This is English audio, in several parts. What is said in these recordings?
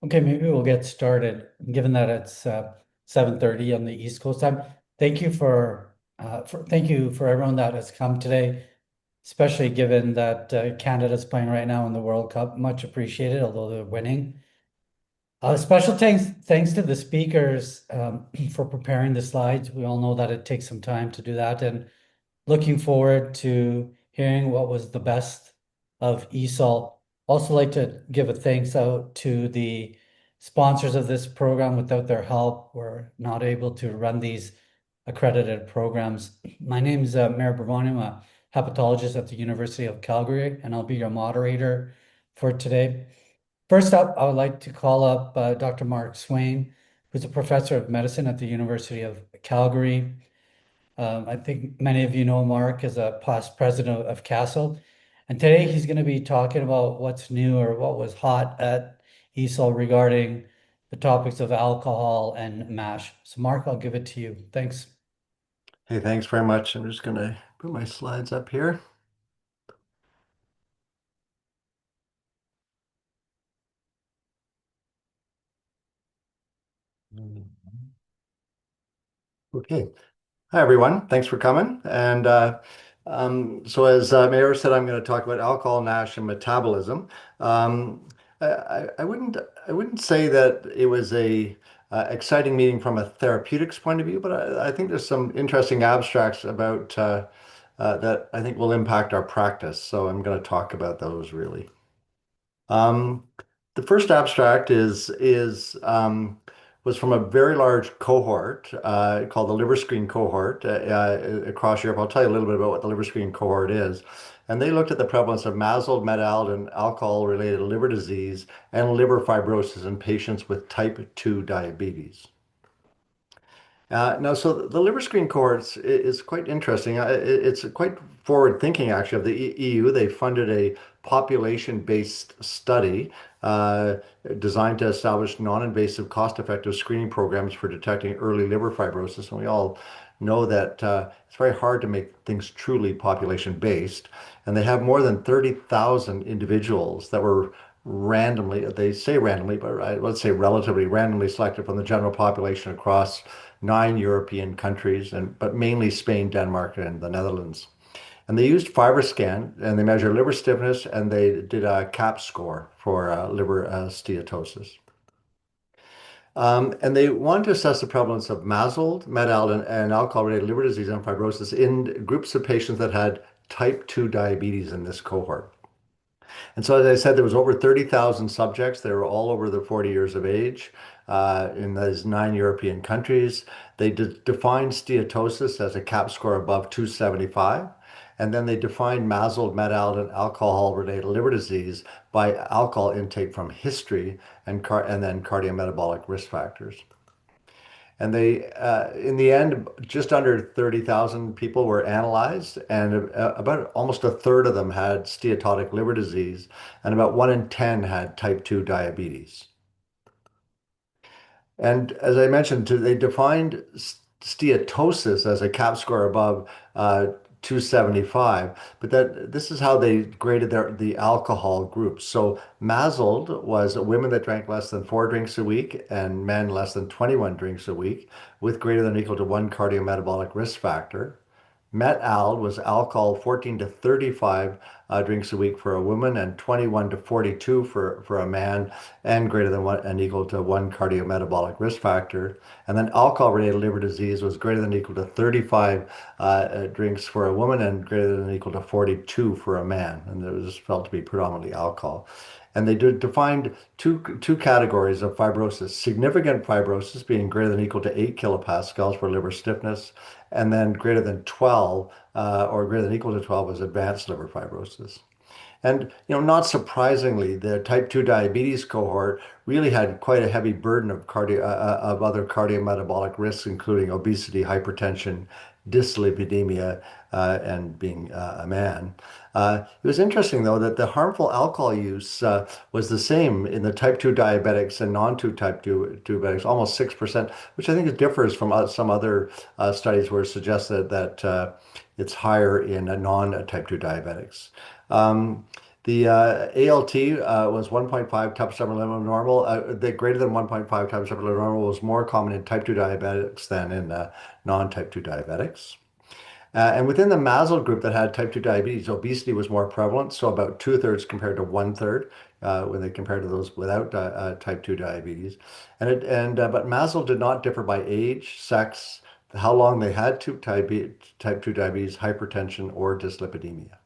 Okay, maybe we'll get started. Given that it's 7:30 on the East Coast time, thank you for everyone that has come today, especially given that Canada's playing right now in the World Cup. Much appreciated, although they're winning. Special thanks to the speakers for preparing the slides. We all know that it takes some time to do that, and looking forward to hearing what was the best of EASL. Also like to give a thanks out to the sponsors of this program. Without their help, we're not able to run these accredited programs. My name is Mayur Brahmania. I'm a hepatologist at the University of Calgary, and I'll be your moderator for today. First up, I would like to call up Dr. Mark Swain, who's a professor of medicine at the University of Calgary. I think many of you know Mark as a past president of CASL. And today he's going to be talking about what's new or what was hot at EASL regarding the topics of alcohol and MASH. So Mark, I'll give it to you. Thanks. Hey, thanks very much. I'm just going to put my slides up here. Okay. Hi, everyone. Thanks for coming. As Mayor said, I'm going to talk about alcohol, NASH, and metabolism. Um, I wouldn't say that it was a exciting meeting from a therapeutics point of view, but I think there's some interesting abstracts about that I think will impact our practice. So I'm going to talk about those really. Um, the first abstract was from a very large cohort called the liver screen cohort across Europe. I'll tell you a little bit about what the liver screen cohort is. And they looked at the prevalence of MASLD, MED-ALD, and alcohol-related liver disease and liver fibrosis in patients with type 2 diabetes. No, so the liver screen cohorts is quite interesting. It's quite forward thinking, actually, of the EU. They funded a population-based study uh, designed to establish non-invasive, cost-effective screening programs for detecting early liver fibrosis. And we all know that it's very hard to make things truly population-based. And they have more than 30,000 individuals that were randomly, they say randomly, but let's say relatively randomly selected from the general population across 9 European countries, but mainly Spain, Denmark, and the Netherlands. And they used FibroScan and they measured liver stiffness and they did a CAP score for liver steatosis. And they wanted to assess the prevalence of MASLD, MED-ALD, and alcohol-related liver disease and fibrosis in groups of patients that had type 2 diabetes in this cohort. And so, as I said, there was over 30,000 subjects. They were all over the 40 years of age in those 9 European countries. They defined steatosis as a CAP score above 275. And then they defined MASLD, MED-ALD, and alcohol-related liver disease by alcohol intake from history and then cardiometabolic risk factors. And in the end, just under 30,000 people were analyzed, and about almost a third of them had steatotic liver disease, and about 1 in 10 had type 2 diabetes. And as I mentioned, they defined steatosis as a CAP score above 275, but that this is how they graded the alcohol groups. So MASLD was women that drank less than 4 drinks a week and men less than 21 drinks a week with greater than or equal to one cardiometabolic risk factor. Met-Ald was alcohol 14 to 35 drinks a week for a woman and 21 to 42 for a man and greater than one and equal to one cardiometabolic risk factor. And then alcohol-related liver disease was greater than or equal to 35 drinks for a woman and greater than or equal to 42 for a man. And it was felt to be predominantly alcohol. And they defined two categories of fibrosis: significant fibrosis being greater than or equal to 8 kilopascals for liver stiffness, and then greater than 12 or greater than or equal to 12 was advanced liver fibrosis. And not surprisingly, the type 2 diabetes cohort really had quite a heavy burden of other cardiometabolic risks, including obesity, hypertension, dyslipidemia, and being a man. It was interesting, though, that the harmful alcohol use was the same in the type 2 diabetics and non-2 type 2 diabetics, almost 6%, which I think differs from some other studies where it suggested that it's higher in non-type 2 diabetics. Um, The ALT was 1.5 times upper limit of normal. The greater than 1.5 times upper limit of normal was more common in type 2 diabetics than in non-type 2 diabetics. And within the MASL group that had type 2 diabetes, obesity was more prevalent, so about two-thirds compared to one-third when they compared to those without type 2 diabetes. But MASL did not differ by age, sex, how long they had type 2 diabetes, hypertension, or dyslipidemia.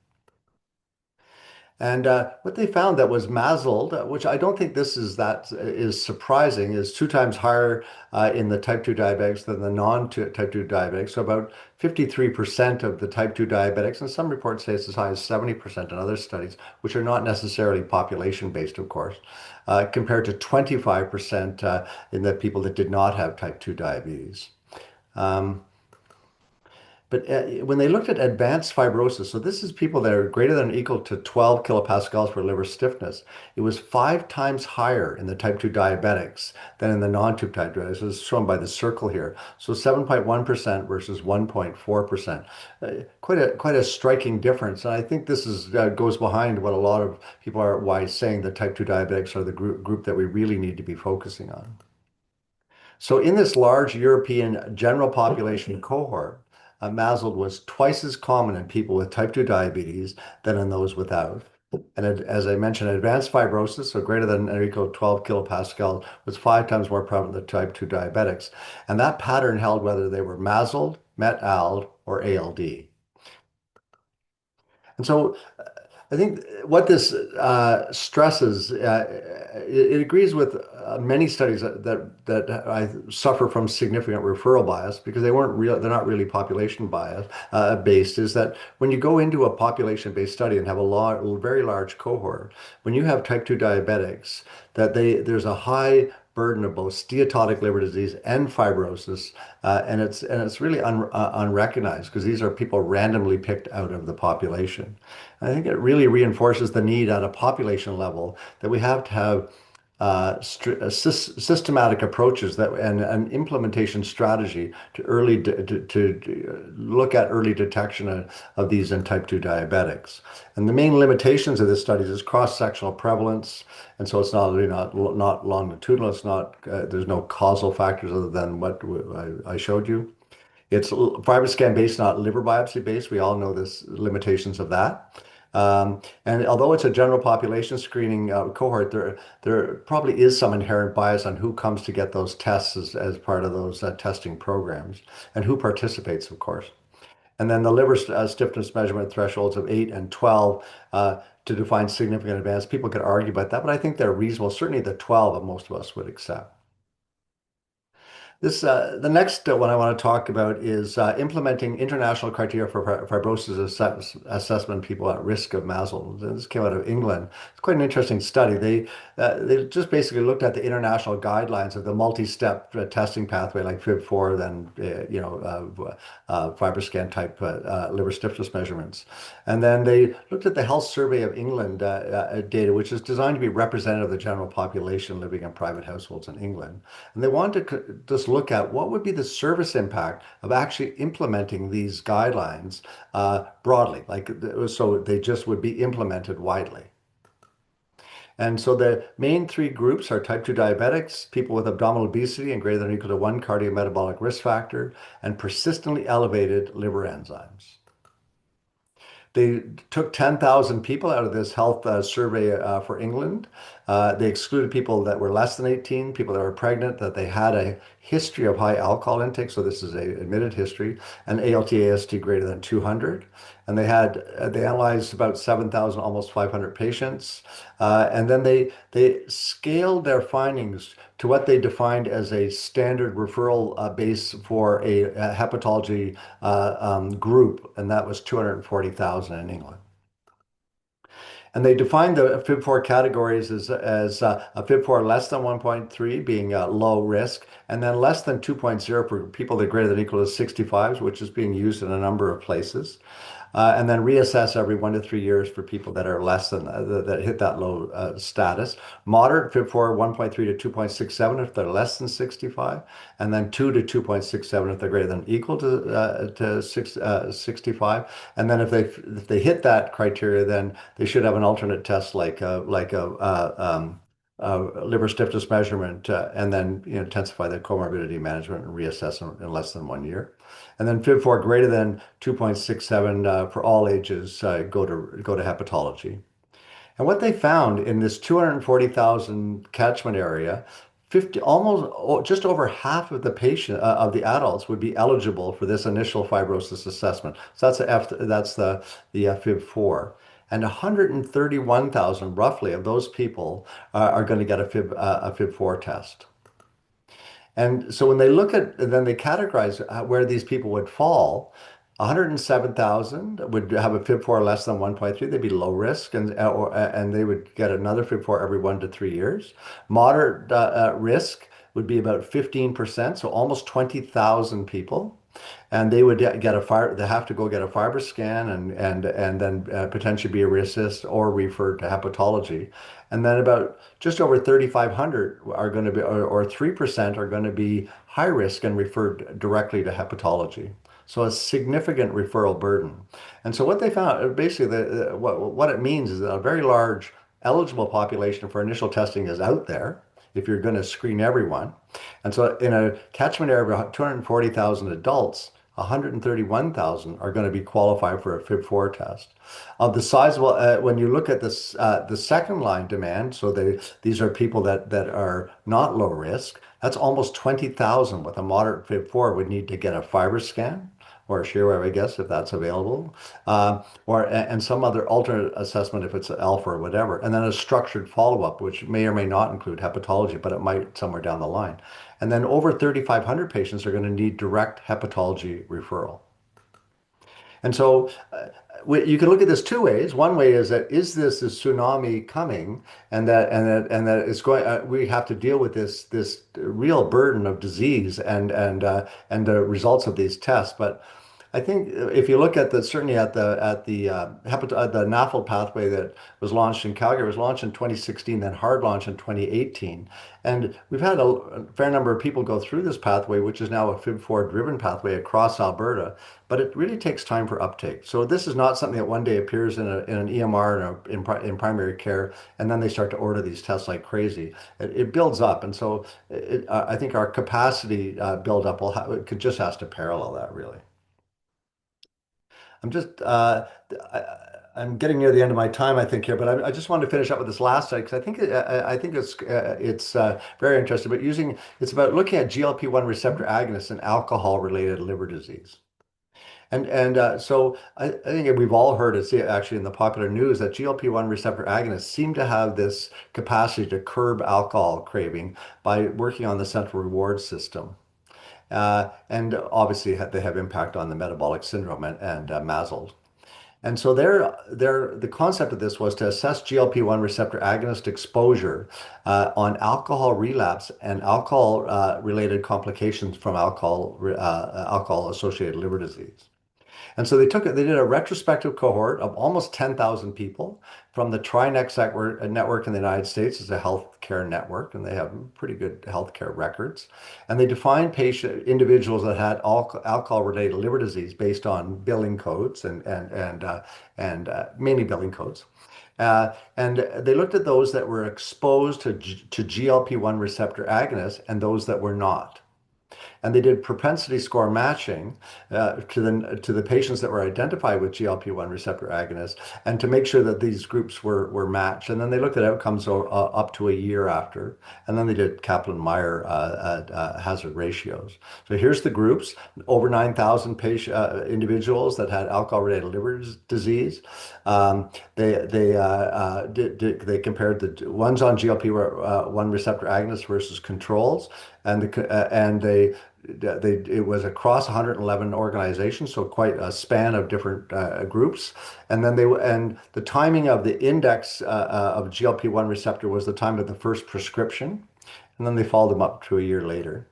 And what they found that was MASLD, which I don't think this is that is surprising, is two times higher in the type 2 diabetics than the non-type 2 diabetics. So about 53% of the type 2 diabetics, and some reports say it's as high as 70% in other studies, which are not necessarily population-based, of course, compared to 25% in the people that did not have type 2 diabetes. Um, but when they looked at advanced fibrosis, so this is people that are greater than or equal to 12 kilopascals for liver stiffness, it was 5 times higher in the type 2 diabetics than in the non-type diabetics. This is shown by the circle here. So 7.1% versus 1.4%. Quite a striking difference. And I think this is goes behind what a lot of people are why saying that type 2 diabetics are the group that we really need to be focusing on. So in this large European general population cohort, MASLD was twice as common in people with type 2 diabetes than in those without. And as I mentioned, advanced fibrosis, so greater than or equal to 12 kilopascal, was 5 times more prevalent than type 2 diabetics. And that pattern held whether they were MASLD, MET-ALD, or ALD. And so I think what this stresses, it agrees with many studies that I suffer from significant referral bias because they're not really population bias based. Is that when you go into a population-based study and have very large cohort, when you have type 2 diabetics, there's a high burden of both steatotic liver disease and fibrosis, and it's really unrecognized because these are people randomly picked out of the population. I think it really reinforces the need at a population level that we have to have systematic approaches and an implementation strategy to look at early detection of these in type 2 diabetics. And the main limitations of this study is cross-sectional prevalence, and so it's not really not longitudinal. It's not there's no causal factors other than what I showed you. It's FibroScan based, not liver biopsy based. We all know the limitations of that. And although it's a general population screening cohort, there probably is some inherent bias on who comes to get those tests as part of those testing programs and who participates, of course. And then the liver stiffness measurement thresholds of 8 and 12 to define significant advance. People could argue about that, but I think they're reasonable. Certainly the 12 that most of us would accept. The next one I want to talk about is implementing international criteria for fibrosis assessment in people at risk of MASL. This came out of England. It's quite an interesting study. They just basically looked at the international guidelines of the multi-step testing pathway like FIB4, then FibroScan type liver stiffness measurements, and then they looked at the Health Survey of England data, which is designed to be representative of the general population living in private households in England, and they wanted to just look at what would be the service impact of actually implementing these guidelines broadly, so they just would be implemented widely. And so the main three groups are type 2 diabetics, people with abdominal obesity and greater than or equal to 1 cardiometabolic risk factor, and persistently elevated liver enzymes. They took 10,000 people out of this health survey for England. They excluded people that were less than 18, people that were pregnant, that they had a history of high alcohol intake. So this is a admitted history, and ALT, AST greater than 200. And they analyzed about 7,000, almost 500 patients. And then they scaled their findings to what they defined as a standard referral base for a hepatology group, and that was 240,000 in England. And they defined the FIB4 categories as a FIB4 less than 1.3 being low risk, and then less than 2.0 for people that are greater than or equal to 65s, which is being used in a number of places. and then reassess every 1 to 3 years for people that are less than that hit that low status. Moderate FIB4 1.3 to 2.67 if they're less than 65, and then 2 to 2.67 if they're greater than equal to 65. And then if they hit that criteria, then they should have an alternate test liver stiffness measurement, and then intensify their comorbidity management and reassess in less than 1 year. And then FIB4 greater than 2.67 for all ages, go to hepatology. And what they found in this 240,000 catchment area, 50 almost just over half of the adults would be eligible for this initial fibrosis assessment. So that's the FIB4. And 131,000 roughly of those people are going to get a FIB4 test. And so when they look at, then they categorize where these people would fall. 107,000 would have a FIB4 less than 1.3. They'd be low risk, and they would get another FIB4 every 1 to 3 years. Moderate risk would be about 15%, so almost 20,000 people. And they would they have to go get a fiber scan and then potentially be reassessed or referred to hepatology. And then about just over 3,500 are going to be, or 3% are going to be high risk and referred directly to hepatology. So a significant referral burden. And so what they found, basically, what it means is that a very large eligible population for initial testing is out there if you're going to screen everyone. And so in a catchment area of 240,000 adults, 131,000 are going to be qualified for a FIB4 test. Of the sizable, when you look at this, the second line demand, so these are people that are not low risk, that's almost 20,000 with a moderate FIB4 would need to get a fiber scan or a shear wave, I guess, if that's available, and some other alternate assessment if it's alpha or whatever, and then a structured follow-up, which may or may not include hepatology, but it might somewhere down the line. And then over 3,500 patients are going to need direct hepatology referral. And so you can look at this two ways. One way is that is this a tsunami coming, and that it's going. We have to deal with this real burden of disease and the results of these tests. But I think if you look at certainly the NAFLD pathway that was launched in Calgary, was launched in 2016, then hard launch in 2018. And we've had a fair number of people go through this pathway, which is now a FIB4 driven pathway across Alberta, but it really takes time for uptake. So this is not something that one day appears in an EMR in primary care, and then they start to order these tests like crazy. It builds up. And so I think our capacity build up it just has to parallel that really. I'm just I'm getting near the end of my time, I think here, but I just wanted to finish up with this last slide because I think it's very interesting. But it's about looking at GLP-1 receptor agonists and alcohol-related liver disease. So I think we've all heard it, actually in the popular news, that GLP-1 receptor agonists seem to have this capacity to curb alcohol craving by working on the central reward system. And obviously they have impact on the metabolic syndrome and MASLD. And so the concept of this was to assess GLP-1 receptor agonist exposure on alcohol relapse and alcohol related complications from alcohol associated liver disease. And so they did a retrospective cohort of almost 10,000 people from the TriNext network in the United States. Is a healthcare network, and they have pretty good healthcare records. And they defined individuals that had alcohol-related liver disease based on billing codes and mainly billing codes. And they looked at those that were exposed to GLP-1 receptor agonists and those that were not. And they did propensity score matching to the patients that were identified with GLP-1 receptor agonists, and to make sure that these groups were matched. And then they looked at outcomes up to a year after, and then they did Kaplan-Meier hazard ratios. So here's the groups: over 9,000 individuals that had alcohol-related liver disease. They compared the ones on GLP-1 receptor agonists versus controls, and it was across 111 organizations, so quite a span of different groups. And then the timing of the index of GLP-1 receptor was the time of the first prescription, and then they followed them up to a year later.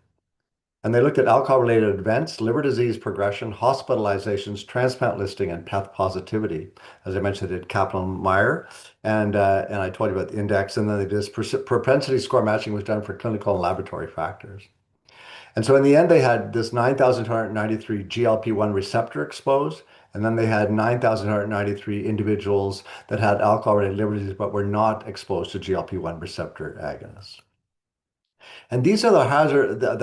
And they looked at alcohol-related events, liver disease progression, hospitalizations, transplant listing, and path positivity. As I mentioned, they did Kaplan-Meier, and I told you about the index, and then they did this propensity score matching was done for clinical and laboratory factors. And so in the end, they had this 9,293 GLP-1 receptor exposed, and then they had 9,293 individuals that had alcohol-related liver disease but were not exposed to GLP-1 receptor agonists. And these are the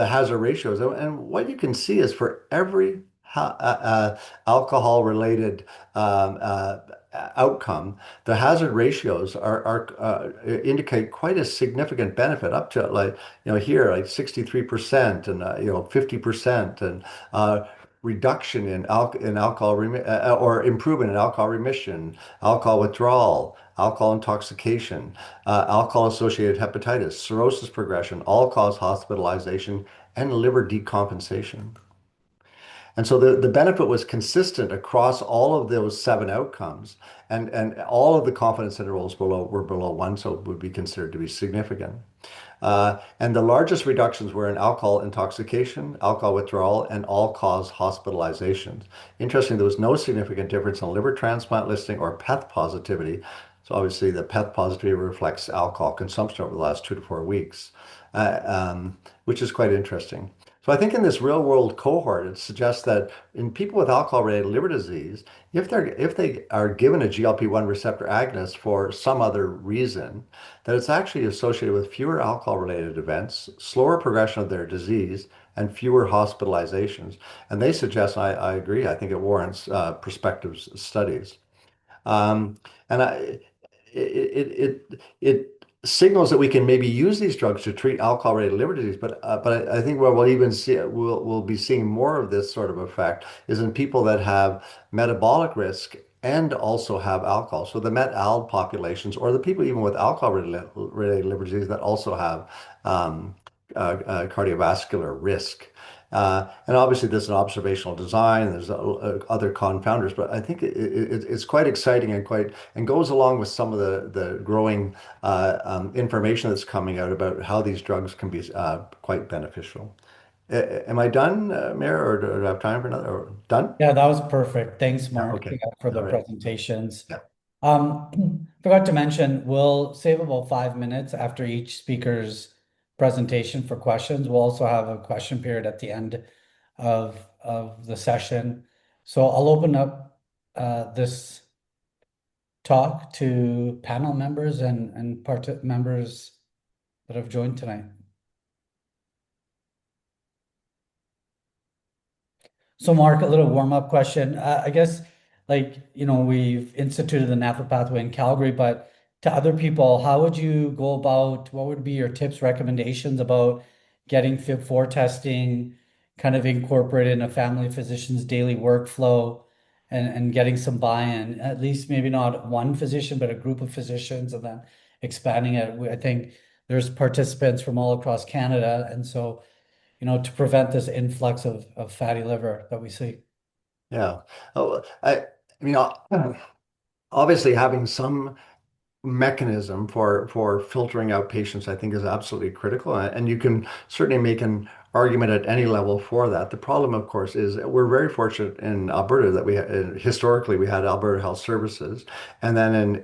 hazard ratios. And what you can see is for every alcohol related outcome, the hazard ratios indicate quite a significant benefit up to like, here, like 63% and, 50% and reduction in alcohol or improvement in alcohol remission, alcohol withdrawal, alcohol intoxication, alcohol-associated hepatitis, cirrhosis progression, all-cause hospitalization, and liver decompensation. And so the benefit was consistent across all of those seven outcomes, and all of the confidence intervals were below one, so it would be considered to be significant. And the largest reductions were in alcohol intoxication, alcohol withdrawal, and all-cause hospitalizations. Interesting, there was no significant difference in liver transplant listing or PEth positivity. So obviously the PEth positivity reflects alcohol consumption over the last 2 to 4 weeks, which is quite interesting. So I think in this real world cohort, it suggests that in people with alcohol-related liver disease, if they are given a GLP-1 receptor agonist for some other reason, that it's actually associated with fewer alcohol-related events, slower progression of their disease, and fewer hospitalizations. And they suggest, I agree, I think it warrants prospective studies. Um, and it signals that we can maybe use these drugs to treat alcohol-related liver disease, but I think what we'll be seeing more of this sort of effect is in people that have metabolic risk and also have alcohol. So the met-al populations, or the people even with alcohol-related liver disease that also have cardiovascular risk. And obviously, there's an observational design. There's other confounders, but I think it's quite exciting and goes along with some of the growing information that's coming out about how these drugs can be quite beneficial. Am I done, Mayor, or do I have time for another? Or done? Yeah, that was perfect. Thanks, Yeah. Mark, Okay. for the All right. presentations. Yeah. Forgot to mention, we'll save about 5 minutes after each speaker's presentation for questions. We'll also have a question period at the end of the session. So I'll open up this talk to panel members and part members that have joined tonight. So Mark, a little warm-up question. I guess, we've instituted the NAFLA pathway in Calgary, but to other people, how would you go about, what would be your tips, recommendations about getting FIB4 testing kind of incorporated in a family physician's daily workflow and getting some buy-in, at least maybe not one physician, but a group of physicians, and then expanding it. I think there's participants from all across Canada, and so to prevent this influx of fatty liver that we see. Yeah. Oh, I mean, obviously having some mechanism for filtering out patients, I think is absolutely critical. And you can certainly make an argument at any level for that. The problem, of course, is we're very fortunate in Alberta that historically we had Alberta Health Services, and then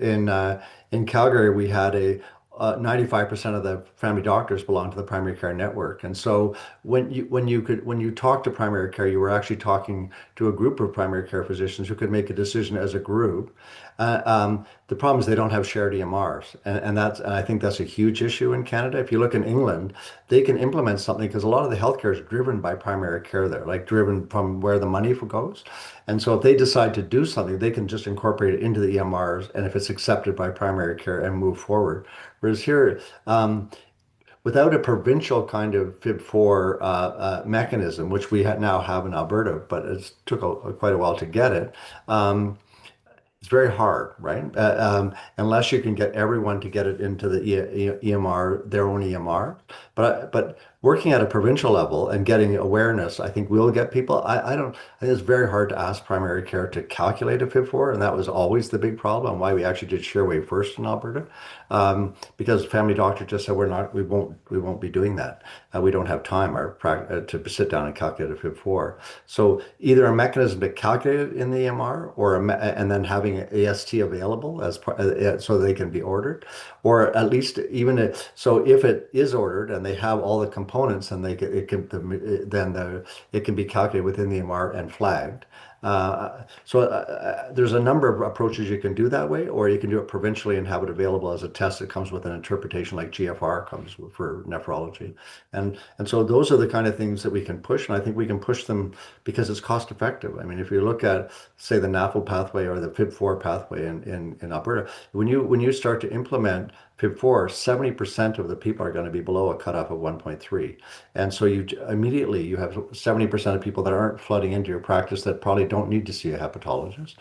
in Calgary we had a 95% of the family doctors belong to the primary care network. And so when you talk to primary care, you were actually talking to a group of primary care physicians who could make a decision as a group. The problem is they don't have shared EMRs, and I think that's a huge issue in Canada. If you look in England, they can implement something because a lot of the healthcare is driven by primary care there, like driven from where the money goes. And so if they decide to do something, they can just incorporate it into the EMRs, and if it's accepted by primary care, and move forward. Whereas here, without a provincial kind of FIB4 mechanism, which we now have in Alberta, but it took quite a while to get it. It's very hard, right? Unless you can get everyone to get it into the EMR, their own EMR. But working at a provincial level and getting awareness, I think will get people. I don't, I think it's very hard to ask primary care to calculate a FIB4, and that was always the big problem and why we actually did Shareway first in Alberta, because family doctor just said we won't be doing that. We don't have time to sit down and calculate a FIB4. So either a mechanism to calculate it in the EMR, and then having an AST available so they can be ordered, or at least so if it is ordered and they have all the components and it can be calculated within the MR and flagged. There's a number of approaches you can do that way, or you can do it provincially and have it available as a test that comes with an interpretation like GFR comes for nephrology. And so those are the kind of things that we can push, and I think we can push them because it's cost effective. I mean, if you look at, say, the NAFL pathway or the FIB4 pathway in Alberta, when you start to implement FIB4, 70% of the people are going to be below a cutoff of 1.3. And so you have 70% of people that aren't flooding into your practice that probably don't need to see a hepatologist.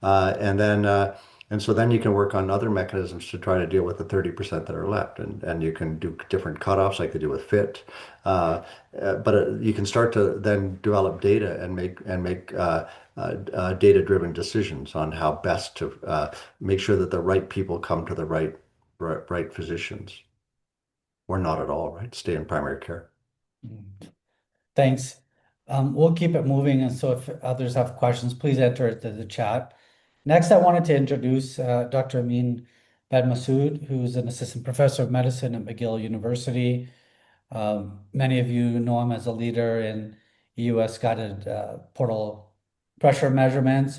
And so then you can work on other mechanisms to try to deal with the 30% that are left. And you can do different cutoffs like they do with FIT. But you can start to then develop data and make data-driven decisions on how best to make sure that the right people come to the right physicians, or not at all, right? Stay in primary care. Thanks. We'll keep it moving, and so if others have questions, please enter it to the chat. Next, I wanted to introduce Dr. Amine Benmassaoud, who's an assistant professor of medicine at McGill University. Many of you know him as a leader in EUS guided portal pressure measurements.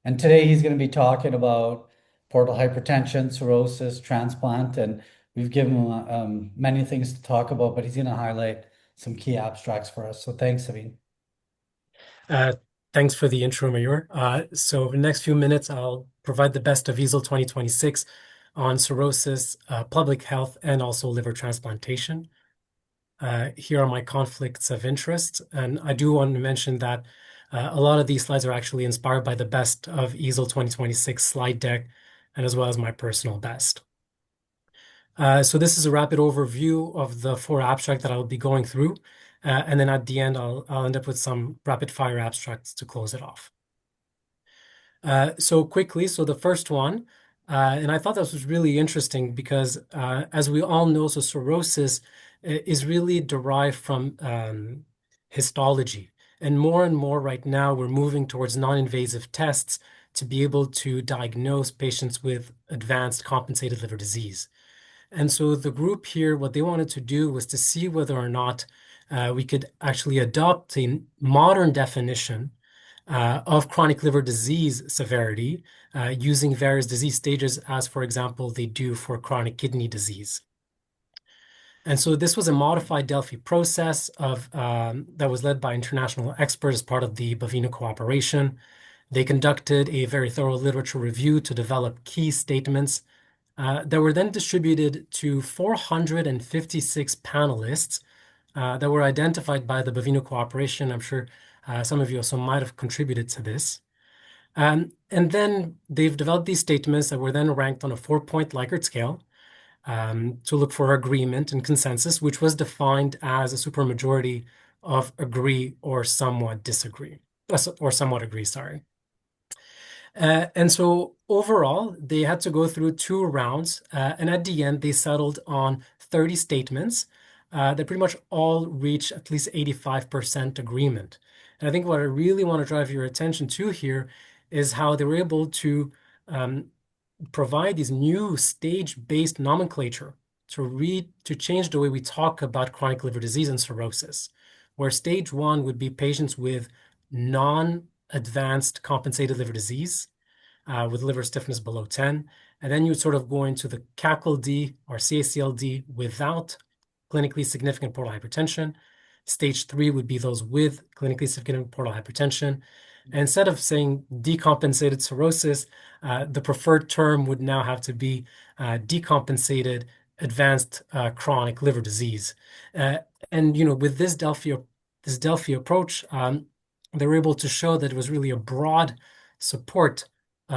And today he's going to be talking about portal hypertension, cirrhosis, transplant, and we've given him many things to talk about, but he's going to highlight some key abstracts for us. So thanks, Amine. Thanks for the intro, Mayur. So in the next few minutes, I'll provide the best of EASL 2026 on cirrhosis, public health, and also liver transplantation. Here are my conflicts of interest. And I do want to mention that a lot of these slides are actually inspired by the best of EASL 2026 slide deck, and as well as my personal best. So this is a rapid overview of the 4 abstracts that I'll be going through. And then at the end, I'll end up with some rapid fire abstracts to close it off. So quickly, so the first one, and I thought this was really interesting because as we all know, so cirrhosis is really derived from histology. And more right now, we're moving towards non-invasive tests to be able to diagnose patients with advanced compensated liver disease. And so the group here, what they wanted to do was to see whether or not we could actually adopt a modern definition of chronic liver disease severity using various disease stages, as, for example, they do for chronic kidney disease. And so this was a modified Delphi process that was led by international experts as part of the Baveno cooperation. They conducted a very thorough literature review to develop key statements that were then distributed to 456 panelists that were identified by the Baveno cooperation. I'm sure some of you also might have contributed to this. And then they've developed these statements that were then ranked on a 4-point Likert scale to look for agreement and consensus, which was defined as a supermajority of agree or somewhat disagree, or somewhat agree, sorry. And so overall, they had to go through 2 rounds, and at the end, they settled on 30 statements that pretty much all reach at least 85% agreement. And I think what I really want to drive your attention to here is how they were able to provide these new stage-based nomenclature to change the way we talk about chronic liver disease and cirrhosis, where stage 1 would be patients with non-advanced compensated liver disease with liver stiffness below 10. And then you would sort of go into the CACL-D or CACL-D without clinically significant portal hypertension. Stage 3 would be those with clinically significant portal hypertension. And instead of saying decompensated cirrhosis, the preferred term would now have to be decompensated advanced chronic liver disease. And with this Delphi approach, they were able to show that it was really a broad support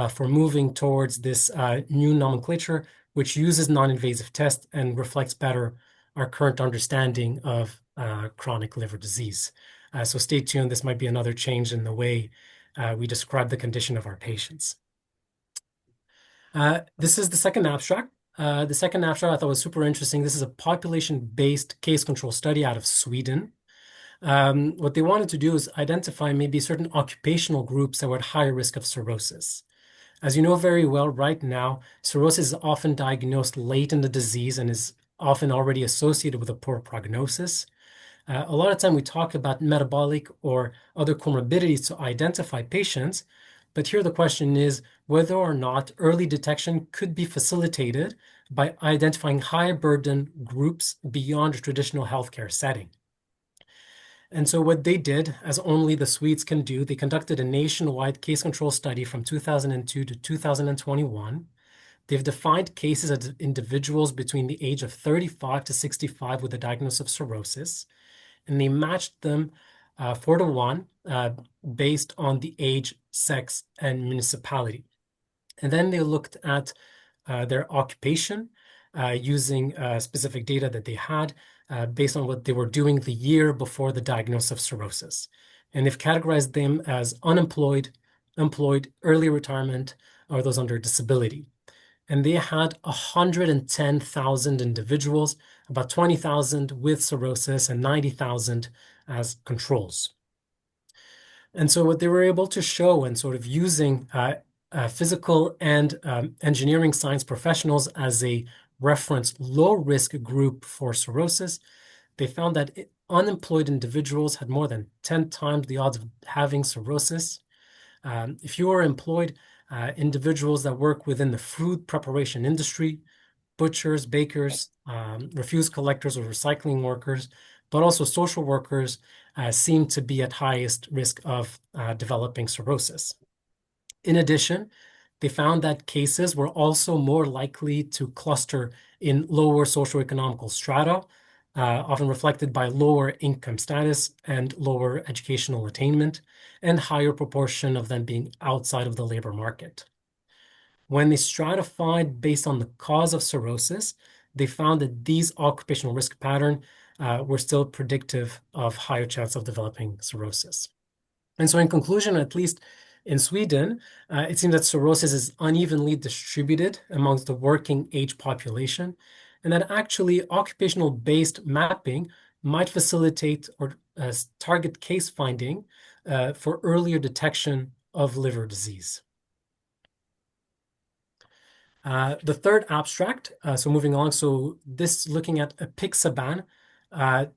for moving towards this new nomenclature, which uses non-invasive tests and reflects better our current understanding of chronic liver disease. So stay tuned. This might be another change in the way we describe the condition of our patients. This is the second abstract. The second abstract I thought was super interesting. This is a population-based case control study out of Sweden. What they wanted to do is identify maybe certain occupational groups that were at higher risk of cirrhosis. As you know very well, right now, cirrhosis is often diagnosed late in the disease and is often already associated with a poor prognosis. A lot of time we talk about metabolic or other comorbidities to identify patients, but here the question is whether or not early detection could be facilitated by identifying high burden groups beyond a traditional healthcare setting. And so what they did, as only the Swedes can do, they conducted a nationwide case control study from 2002 to 2021. They've defined cases as individuals between the age of 35 to 65 with a diagnosis of cirrhosis, and they matched them 4-to-1 based on the age, sex, and municipality. And then they looked at their occupation using specific data that they had based on what they were doing the year before the diagnosis of cirrhosis. And they've categorized them as unemployed, employed, early retirement, or those under disability. And they had 110,000 individuals, about 20,000 with cirrhosis and 90,000 as controls. And so what they were able to show, and sort of using physical and engineering science professionals as a reference low-risk group for cirrhosis, they found that unemployed individuals had more than 10 times the odds of having cirrhosis. If you are employed, individuals that work within the food preparation industry, butchers, bakers, refuse collectors or recycling workers, but also social workers seem to be at highest risk of developing cirrhosis. In addition, they found that cases were also more likely to cluster in lower socioeconomical strata, often reflected by lower income status and lower educational attainment, and higher proportion of them being outside of the labor market. When they stratified based on the cause of cirrhosis, they found that these occupational risk patterns were still predictive of higher chance of developing cirrhosis. And so in conclusion, at least in Sweden, it seems that cirrhosis is unevenly distributed amongst the working age population, and that actually occupational-based mapping might facilitate or target case finding for earlier detection of liver disease. The third abstract, so moving on, so this looking at apixaban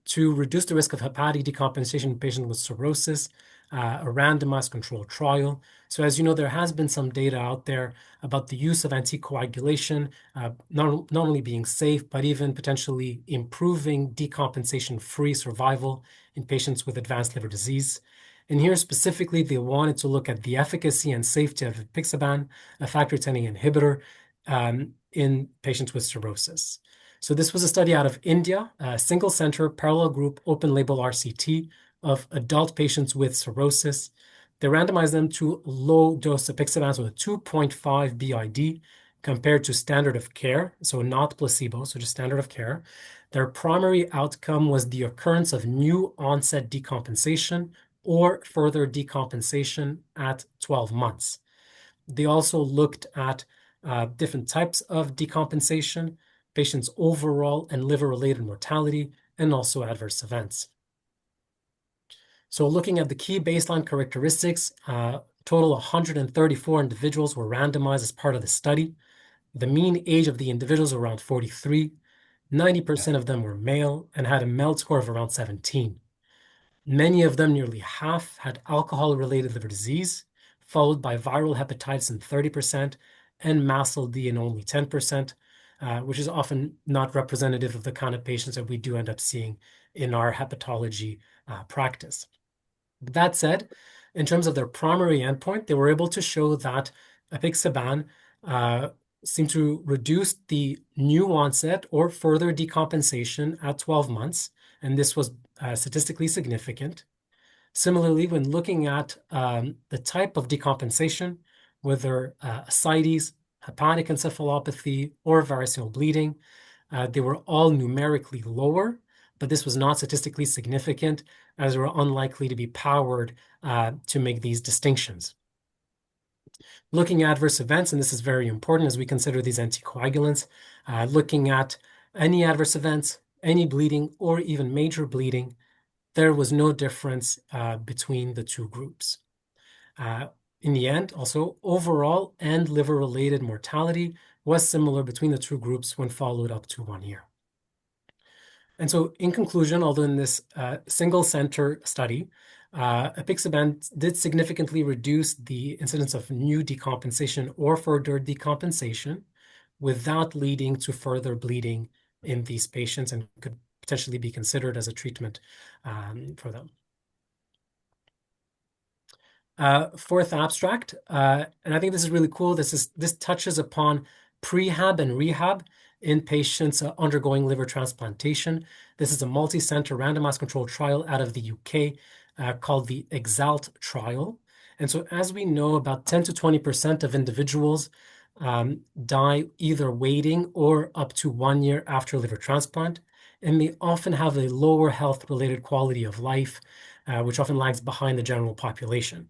to reduce the risk of hepatic decompensation in patients with cirrhosis, a randomized controlled trial. So as you know, there has been some data out there about the use of anticoagulation, not only being safe, but even potentially improving decompensation-free survival in patients with advanced liver disease. And here specifically, they wanted to look at the efficacy and safety of apixaban, a factor Xa inhibitor, in patients with cirrhosis. So this was a study out of India, a single center, parallel group, open label RCT of adult patients with cirrhosis. They randomized them to low dose apixaban, so a 2.5 BID compared to standard of care, so not placebo, so just standard of care. Their primary outcome was the occurrence of new onset decompensation or further decompensation at 12 months. They also looked at different types of decompensation, patients' overall and liver-related mortality, and also adverse events. So looking at the key baseline characteristics, total 134 individuals were randomized as part of the study. The mean age of the individuals was around 43. 90% of them were male and had a MELD score of around 17. Many of them, nearly half, had alcohol-related liver disease, followed by viral hepatitis in 30%, and mast cell D in only 10%, which is often not representative of the kind of patients that we do end up seeing in our hepatology practice. That said, in terms of their primary endpoint, they were able to show that apixaban seemed to reduce the new onset or further decompensation at 12 months, and this was statistically significant. Similarly, when looking at the type of decompensation, whether ascites, hepatic encephalopathy, or variceal bleeding, They were all numerically lower, but this was not statistically significant, as they were unlikely to be powered to make these distinctions. Looking at adverse events, and this is very important as we consider these anticoagulants, looking at any adverse events, any bleeding, or even major bleeding, there was no difference between the two groups. In the end, also, overall and liver-related mortality was similar between the two groups when followed up to 1 year. And so, in conclusion, although in this single-center study, apixaban did significantly reduce the incidence of new decompensation or further decompensation without leading to further bleeding in these patients, and could potentially be considered as a treatment for them. Fourth abstract, and I think this is really cool. This touches upon prehab and rehab in patients undergoing liver transplantation. This is a multi-center randomized controlled trial out of the UK called the EXALT trial. And so, as we know, about 10 to 20% of individuals die either waiting or up to 1 year after liver transplant, and they often have a lower health-related quality of life, which often lags behind the general population.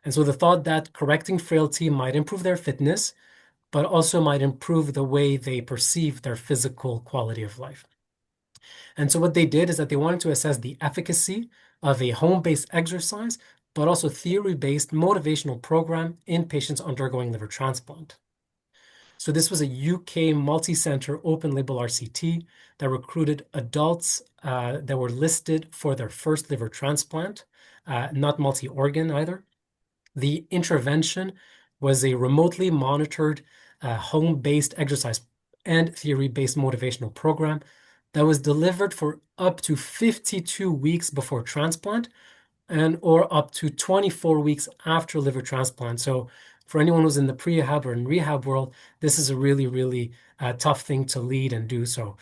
And so the thought that correcting frailty might improve their fitness, but also might improve the way they perceive their physical quality of life. And so what they did is that they wanted to assess the efficacy of a home-based exercise, but also theory-based motivational program in patients undergoing liver transplant. So this was a UK multi-center open-label RCT that recruited adults that were listed for their first liver transplant, not multi-organ either. The intervention was a remotely monitored home-based exercise and theory-based motivational program that was delivered for up to 52 weeks before transplant and or up to 24 weeks after liver transplant. So for anyone who's in the prehab or in rehab world, this is a really, really tough thing to lead and do. So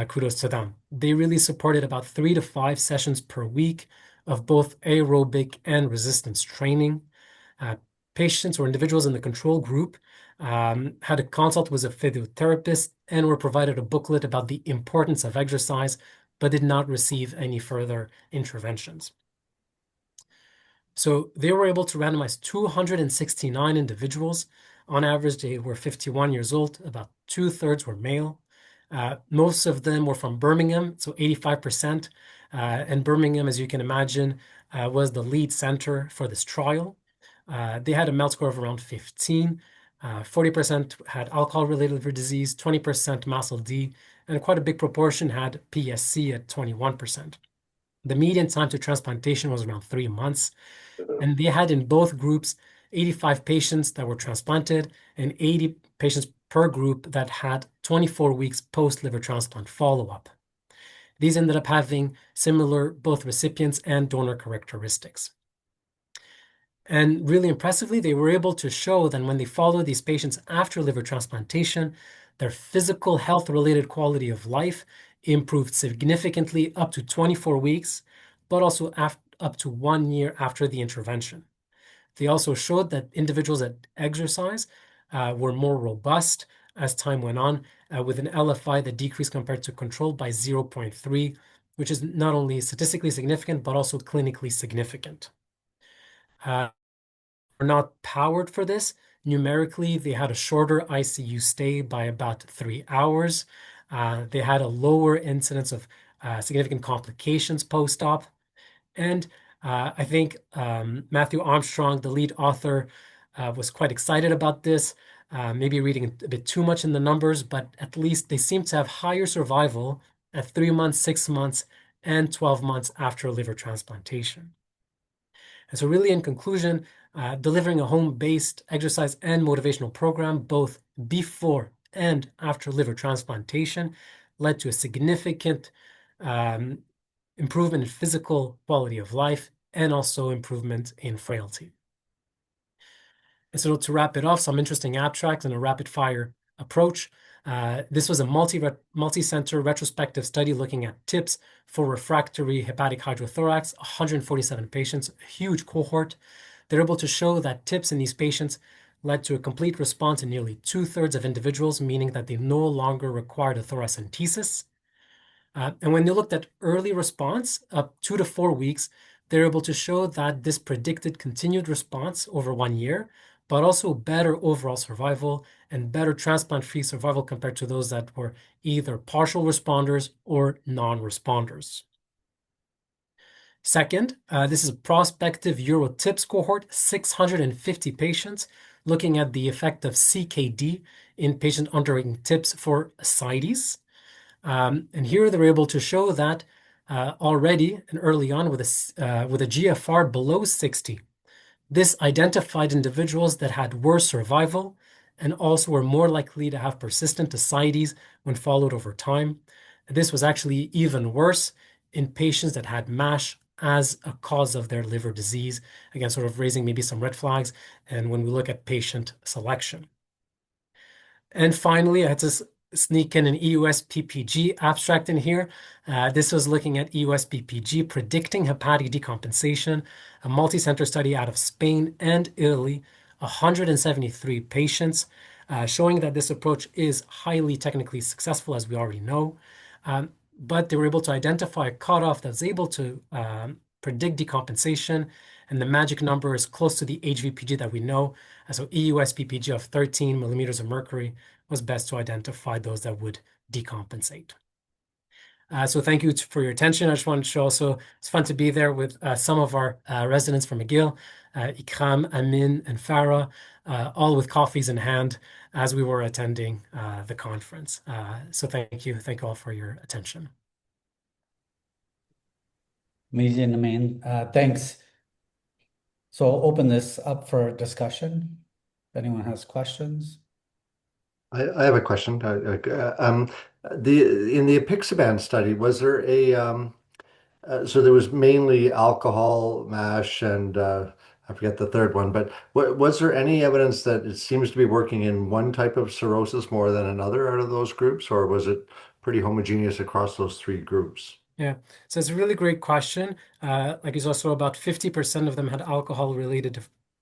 kudos to them. They really supported about 3 to 5 sessions per week of both aerobic and resistance training. Patients or individuals in the control group had a consult with a physiotherapist and were provided a booklet about the importance of exercise, but did not receive any further interventions. So they were able to randomize 269 individuals. On average, they were 51 years old. About 2/3 were male. Most of them were from Birmingham, so 85%. And Birmingham, as you can imagine, was the lead center for this trial. They had a MELD score of around 15. 40% had alcohol-related liver disease, 20% MASLD, and quite a big proportion had PSC at 21%. The median time to transplantation was around 3 months, and they had in both groups 85 patients that were transplanted and 80 patients per group that had 24 weeks post-liver transplant follow-up. These ended up having similar both recipients and donor characteristics. And really impressively, they were able to show that when they followed these patients after liver transplantation, their physical health-related quality of life improved significantly up to 24 weeks, but also up to 1 year after the intervention. They also showed that individuals that exercise were more robust as time went on, with an LFI that decreased compared to control by 0.3, which is not only statistically significant, but also clinically significant. Were not powered for this. Numerically, they had a shorter ICU stay by about 3 hours. They had a lower incidence of significant complications post-op. And I think Matthew Armstrong, the lead author, was quite excited about this, maybe reading a bit too much in the numbers, but at least they seem to have higher survival at 3 months, 6 months, and 12 months after liver transplantation. And so really, in conclusion, delivering a home-based exercise and motivational program, both before and after liver transplantation, led to a significant improvement in physical quality of life and also improvement in frailty. And so to wrap it off, some interesting abstracts and a rapid-fire approach. This was a multi-center retrospective study looking at TIPS for refractory hepatic hydrothorax, 147 patients, a huge cohort. They're able to show that TIPS in these patients led to a complete response in nearly 2/3 of individuals, meaning that they no longer required a thoracentesis. And when they looked at early response, up 2 to 4 weeks, they're able to show that this predicted continued response over 1 year, but also better overall survival and better transplant-free survival compared to those that were either partial responders or non-responders. Second, this is a prospective EuroTips cohort, 650 patients, looking at the effect of CKD in patients undergoing TIPS for ascites. And here they're able to show that already and early on with a GFR below 60, this identified individuals that had worse survival and also were more likely to have persistent ascites when followed over time. This was actually even worse in patients that had MASH as a cause of their liver disease, again, sort of raising maybe some red flags, and when we look at patient selection. And finally, I had to sneak in an EUS-PPG abstract in here. This was looking at EUS-PPG predicting hepatic decompensation, a multi-center study out of Spain and Italy, 173 patients, showing that this approach is highly technically successful, as we already know. But they were able to identify a cutoff that's able to predict decompensation, and the magic number is close to the HVPG that we know. So EUS-PPG of 13 millimeters of mercury was best to identify those that would decompensate. So thank you for your attention. I just wanted to show also it's fun to be there with some of our residents from McGill, Ikram, Amine, and Farah, all with coffees in hand as we were attending the conference. So thank you. Thank you all for your attention. Amazing, Amine. Thanks. So I'll open this up for discussion. If anyone has questions. I have a question. In the apixaban study, was there so there was mainly alcohol, MASH, and I forget the third one, but was there any evidence that it seems to be working in one type of cirrhosis more than another out of those groups, or was it pretty homogeneous across those three groups? Yeah, so it's a really great question. Like you saw, about 50% of them had alcohol-related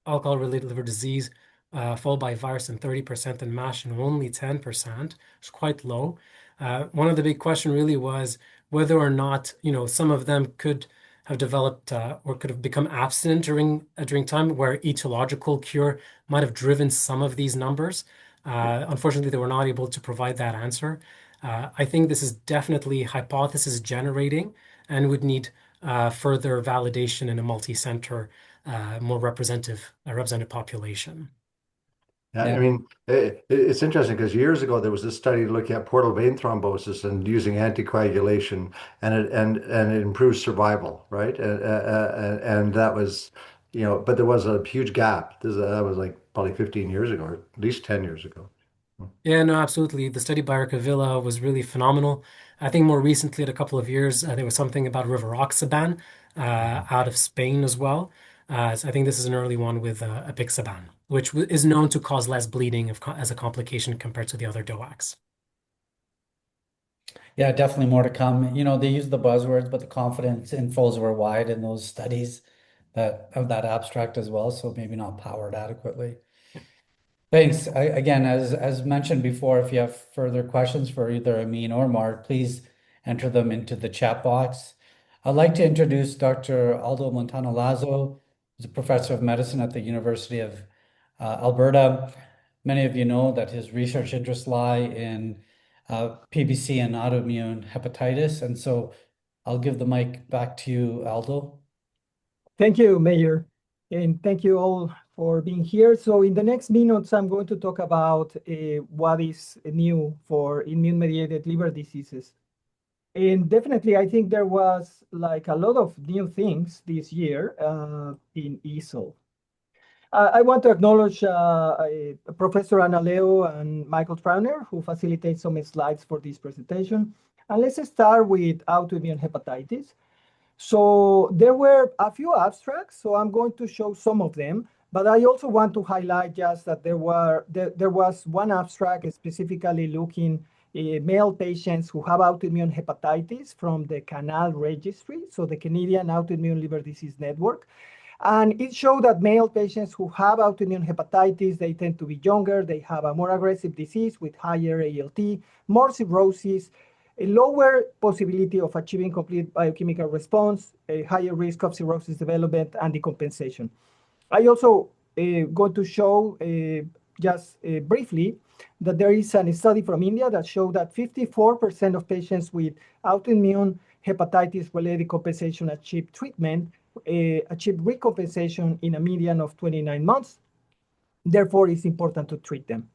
liver disease, followed by virus, and 30% in MASH, and only 10%. It's quite low. One of the big question really was whether or not, some of them could have developed or could have become abstinent during time, where etiological cure might have driven some of these numbers. Unfortunately, they were not able to provide that answer. I think this is definitely hypothesis generating and would need further validation in a multi-center, more representative population. Yeah, Yeah. I mean, it's interesting because years ago there was this study looking at portal vein thrombosis and using anticoagulation, and it improves survival, right? And that was, but there was a huge gap. That was like probably 15 years ago, or at least 10 years ago. Yeah, no, absolutely. The study by Arcavilla was really phenomenal. I think more recently, at a couple of years, there was something about rivaroxaban out of Spain as well. So I think this is an early one with apixaban, which is known to cause less bleeding as a complication compared to the other DOACs. Yeah, definitely more to come. They use the buzzwords, but the confidence intervals were wide in those studies of that abstract as well, so maybe not powered adequately. Thanks. Again, as mentioned before, if you have further questions for either Amine or Mark, please enter them into the chat box. I'd like to introduce Dr. Aldo Montano-Loza, who's a professor of medicine at the University of Alberta. Many of you know that his research interests lie in PBC and autoimmune hepatitis. And so I'll give the mic back to you, Aldo. Thank you, Mayur, and thank you all for being here. So in the next minutes, I'm going to talk about what is new for immune-mediated liver diseases. And definitely, I think there was like a lot of new things this year in EASL. I want to acknowledge Professor Ana Leo and Michael Trauner, who facilitate some slides for this presentation. And let's start with autoimmune hepatitis. So there were a few abstracts, so I'm going to show some of them. But I also want to highlight just that there was one abstract specifically looking male patients who have autoimmune hepatitis from the CANAL registry, so the Canadian Autoimmune Liver Disease Network. And it showed that male patients who have autoimmune hepatitis, they tend to be younger, they have a more aggressive disease with higher ALT, more cirrhosis, a lower possibility of achieving complete biochemical response, a higher risk of cirrhosis development and decompensation. I also going to show just briefly that there is a study from India that showed that 54% of patients with autoimmune hepatitis-related compensation achieved treatment, achieved recompensation in a median of 29 months. Therefore, it's important to treat them.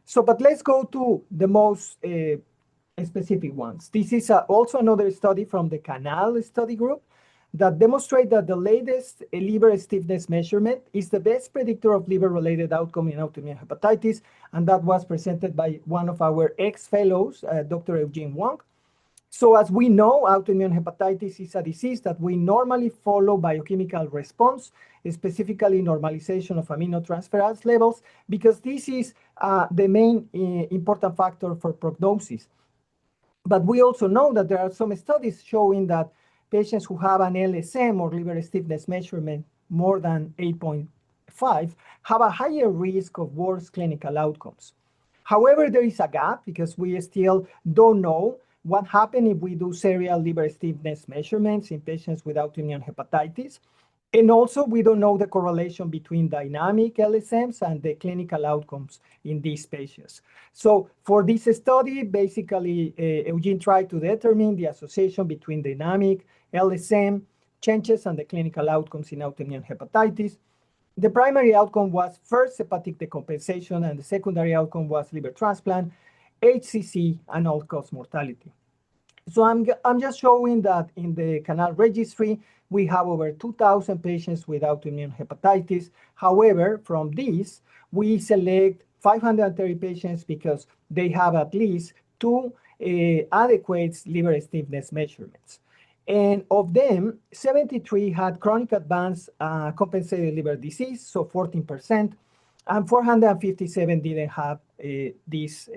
So, but let's go to the most specific ones. This is also another study from the CASL study group that demonstrate that the latest liver stiffness measurement is the best predictor of liver-related outcome in autoimmune hepatitis, and that was presented by one of our ex-fellows, Dr. Eugene Wang. So as we know, autoimmune hepatitis is a disease that we normally follow biochemical response, specifically normalization of aminotransferase levels, because this is the main important factor for prognosis. But we also know that there are some studies showing that patients who have an LSM or liver stiffness measurement more than 8.5 have a higher risk of worse clinical outcomes. However, there is a gap because we still don't know what happens if we do serial liver stiffness measurements in patients with autoimmune hepatitis. And also, we don't know the correlation between dynamic LSMs and the clinical outcomes in these patients. So for this study, basically, Eugene tried to determine the association between dynamic LSM changes and the clinical outcomes in autoimmune hepatitis. The primary outcome was first hepatic decompensation, and the secondary outcome was liver transplant, HCC, and all-cause mortality. So I'm just showing that in the CASL registry, we have over 2,000 patients with autoimmune hepatitis. However, from these, we select 530 patients because they have at least 2 adequate liver stiffness measurements. And of them, 73 had chronic advanced compensated liver disease, so 14%, and 457 didn't have this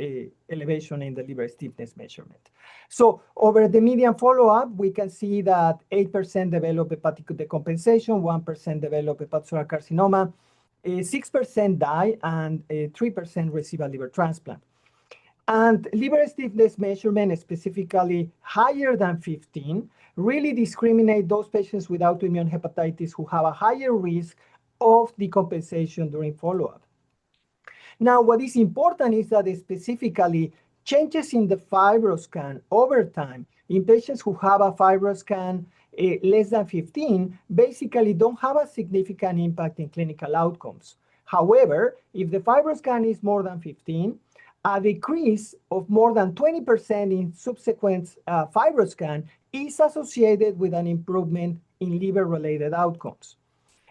elevation in the liver stiffness measurement. So over the median follow-up, we can see that 8% develop hepatic decompensation, 1% develop hepatocellular carcinoma, 6% die, and 3% receive a liver transplant. And liver stiffness measurement, specifically higher than 15, really discriminate those patients with autoimmune hepatitis who have a higher risk of decompensation during follow-up. Now, what is important is that specifically changes in the FibroScan over time in patients who have a FibroScan less than 15 basically don't have a significant impact in clinical outcomes. However, if the FibroScan is more than 15, a decrease of more than 20% in subsequent FibroScan is associated with an improvement in liver-related outcomes.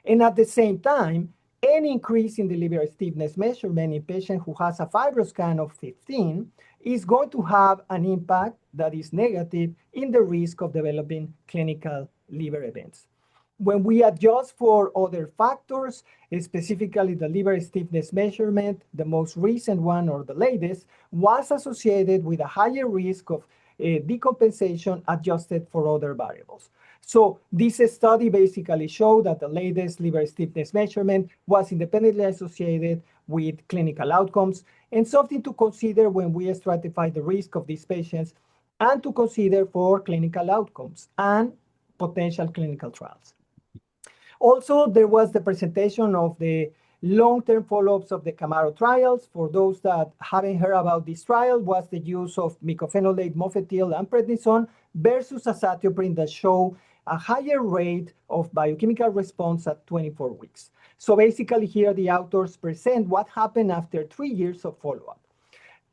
And at the same time, any increase in the liver stiffness measurement in a patient who has a FibroScan of 15 is going to have an impact that is negative in the risk of developing clinical liver events. When we adjust for other factors, specifically the liver stiffness measurement, the most recent one or the latest, was associated with a higher risk of decompensation adjusted for other variables. So this study basically showed that the latest liver stiffness measurement was independently associated with clinical outcomes, and something to consider when we stratify the risk of these patients and to consider for clinical outcomes and potential clinical trials. Also, there was the presentation of the long-term follow-ups of the Camaro trials. For those that haven't heard about this trial, was the use of mycophenolate mofetil and prednisone versus azathioprine that show a higher rate of biochemical response at 24 weeks. So basically here the authors present what happened after 3 years of follow-up.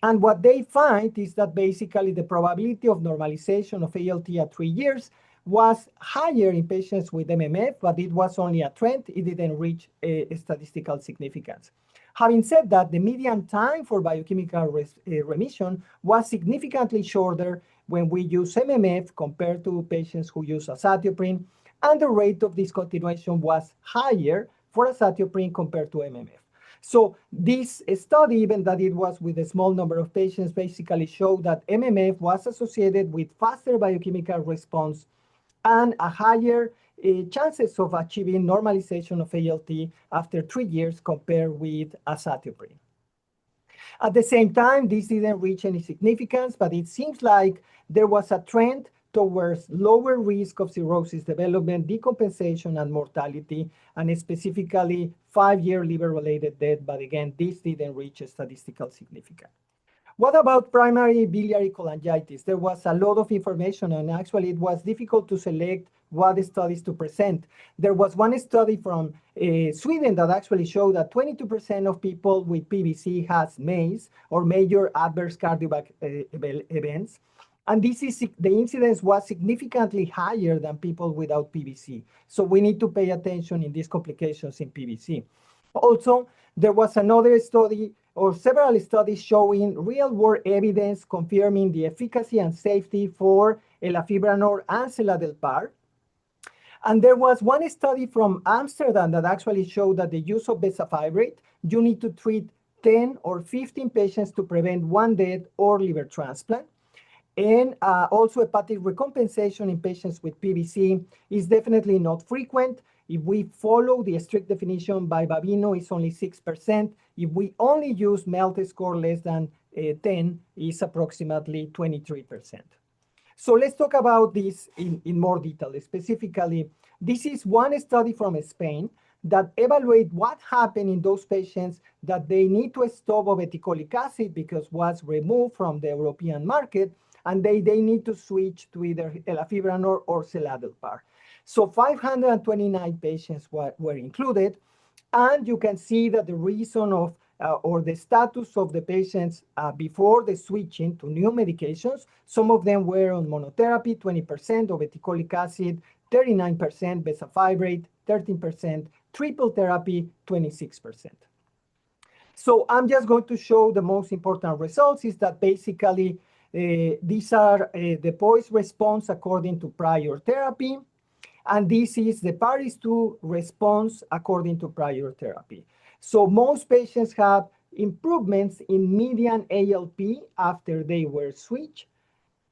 And what they find is that basically the probability of normalization of ALT at 3 years was higher in patients with MMF, but it was only a trend. It didn't reach a statistical significance. Having said that, the median time for biochemical remission was significantly shorter when we use MMF compared to patients who use azathioprine, and the rate of discontinuation was higher for azathioprine compared to MMF. So this study, even that it was with a small number of patients, basically showed that MMF was associated with faster biochemical response and a higher chances of achieving normalization of ALT after 3 years compared with azathioprine. At the same time, this didn't reach any significance, but it seems like there was a trend towards lower risk of cirrhosis development, decompensation, and mortality, and specifically 5-year liver-related death. But again, this didn't reach a statistical significance. What about primary biliary cholangitis? There was a lot of information, and actually it was difficult to select what studies to present. There was one study from Sweden that actually showed that 22% of people with PBC has MACE, or major adverse cardiovascular events. And the incidence was significantly higher than people without PBC. So we need to pay attention in these complications in PBC. Also, there was another study or several studies showing real-world evidence confirming the efficacy and safety for elafibranor and seladelpar. And there was one study from Amsterdam that actually showed that the use of bezafibrate, you need to treat 10 or 15 patients to prevent one death or liver transplant. And also hepatic recompensation in patients with PBC is definitely not frequent. If we follow the strict definition by Babino, it's only 6%. If we only use MELT score less than 10, it's approximately 23%. So let's talk about this in more detail. Specifically, this is one study from Spain that evaluate what happened in those patients that they need to stop obeticholic acid because was removed from the European market, and they need to switch to either elafibranor or seladelpar. So 529 patients were included, and you can see that the reason of or the status of the patients before the switching to new medications, some of them were on monotherapy, 20% obeticholic acid, 39% bezafibrate, 13%, triple therapy, 26%. So I'm just going to show the most important results is that basically these are the POISE response according to prior therapy. And this is the Paris-2 response according to prior therapy. So most patients have improvements in median ALP after they were switched.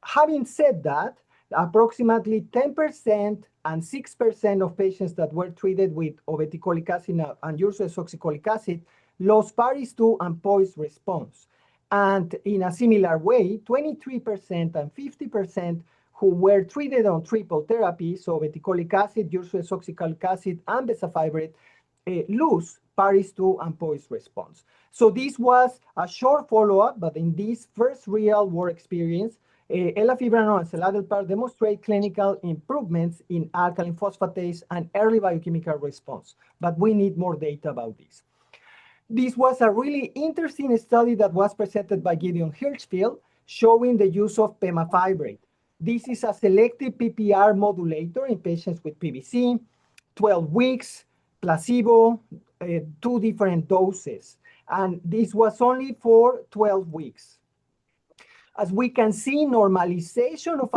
Having said that, approximately 10% and 6% of patients that were treated with obeticholic acid and ursodeoxycholic acid lost Paris-2 and POISE response. And in a similar way, 23% and 50% who were treated on triple therapy, so obeticholic acid, ursodeoxycholic acid, and bezafibrate, lose Paris-2 and POISE response. So this was a short follow-up, but in this first real-world experience, elafibranor and seladelpar demonstrate clinical improvements in alkaline phosphatase and early biochemical response. But we need more data about this. This was a really interesting study that was presented by Gideon Hirschfield showing the use of pemafibrate. This is a selective PPR modulator in patients with PBC, 12 weeks, placebo, 2 different doses. And this was only for 12 weeks. As we can see, normalization of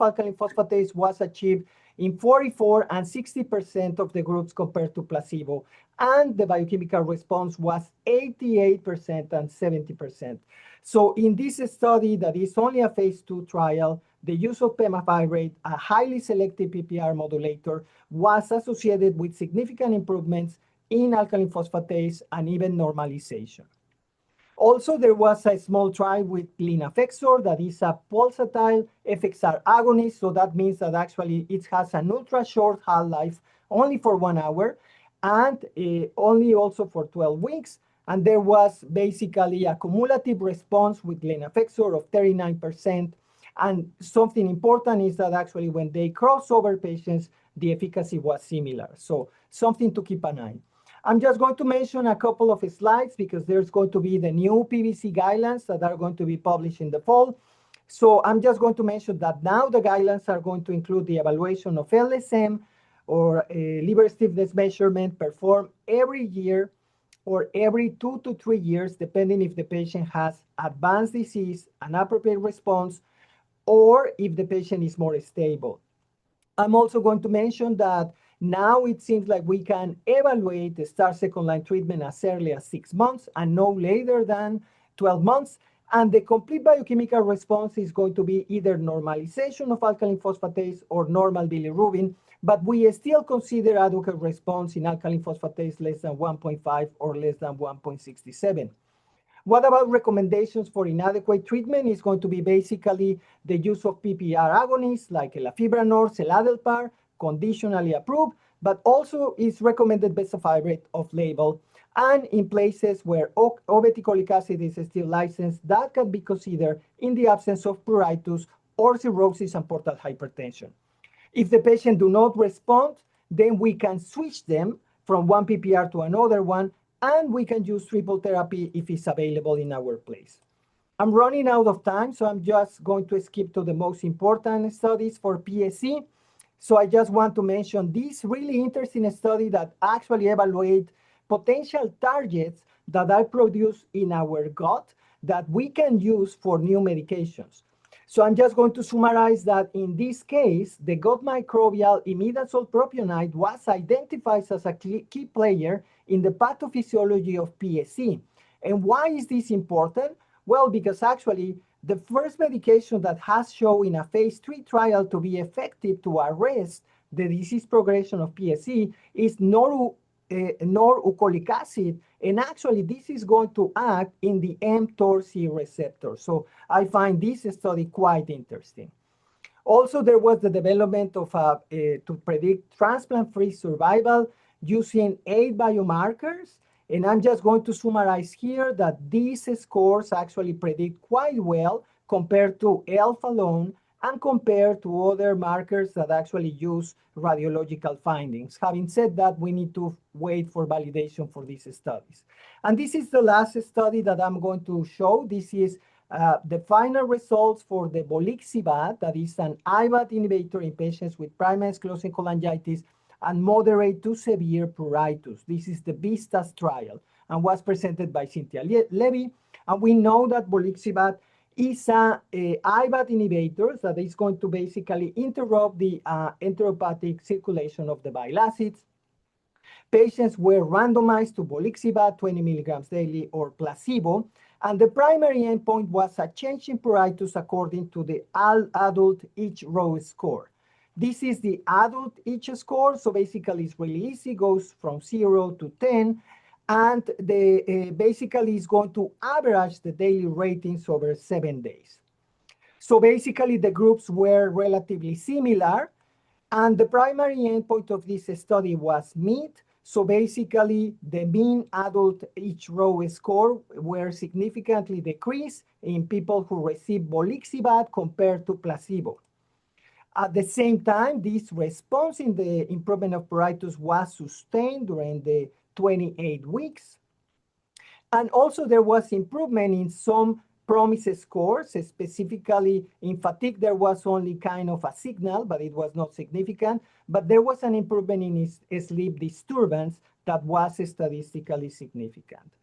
alkaline phosphatase was achieved in 44 and 60% of the groups compared to placebo. And the biochemical response was 88% and 70%. So in this study that is only a phase 2 trial, the use of pemafibrate, a highly selective PPR modulator, was associated with significant improvements in alkaline phosphatase and even normalization. Also, there was a small trial with linafexor that is a pulsatile FXR agonist. So that means that actually it has an ultra short half-life, only for 1 hour, and only also for 12 weeks. And there was basically a cumulative response with linafexor of 39%. And something important is that actually when they cross over patients, the efficacy was similar. So something to keep an eye. I'm just going to mention a couple of slides because there's going to be the new PBC guidelines that are going to be published in the fall. So I'm just going to mention that now the guidelines are going to include the evaluation of LSM or liver stiffness measurement performed every year or every 2 to 3 years, depending if the patient has advanced disease, an appropriate response, or if the patient is more stable. I'm also going to mention that now it seems like we can evaluate the start second-line treatment as early as 6 months and no later than 12 months. And the complete biochemical response is going to be either normalization of alkaline phosphatase or normal bilirubin, but we still consider adequate response in alkaline phosphatase less than 1.5 or less than 1.67. What about recommendations for inadequate treatment? Is going to be basically the use of PPAR agonists like elafibranor, seladelpar, conditionally approved, but also is recommended bezafibrate off-label. And in places where obeticholic acid is still licensed, that can be considered in the absence of pruritus or cirrhosis and portal hypertension. If the patient do not respond, then we can switch them from one PPR to another one, and we can use triple therapy if it's available in our place. I'm running out of time, so I'm just going to skip to the most important studies for PSC. So I just want to mention this really interesting study that actually evaluate potential targets that are produced in our gut that we can use for new medications. So I'm just going to summarize that in this case, the gut microbial imidazole propionate was identified as a key player in the pathophysiology of PSC. And why is this important? Well, because actually the first medication that has shown in a phase 3 trial to be effective to arrest the disease progression of PSC is norurocolic acid, and actually this is going to act in the mTORC receptor. So I find this study quite interesting. Also, there was the development of to predict transplant-free survival using 8 biomarkers, and I'm just going to summarize here that these scores actually predict quite well compared to ELF alone and compared to other markers that actually use radiological findings. Having said that, we need to wait for validation for these studies. And this is the last study that I'm going to show. This is the final results for the volixibat, that is an IBAT inhibitor in patients with primary sclerosing cholangitis and moderate to severe pruritus. This is the VISTAS trial and was presented by Cynthia Levy. And we know that volixibat is a IBAT inhibitor that is going to basically interrupt the enteropathic circulation of the bile acids. Patients were randomized to volixibat 20 milligrams daily or placebo, and the primary endpoint was a change in pruritus according to the adult itch row score. This is the adult itch score, so basically it's really easy, goes from 0 to 10, and the basically is going to average the daily ratings over 7 days. So basically the groups were relatively similar, and the primary endpoint of this study was MIT. So basically the mean adult itch row score were significantly decreased in people who received volixibat compared to placebo. At the same time, this response in the improvement of pruritus was sustained during the 28 weeks. And also there was improvement in some PROMIS scores, specifically in fatigue, there was only kind of a signal, but it was not significant. But there was an improvement in sleep disturbance that was statistically significant.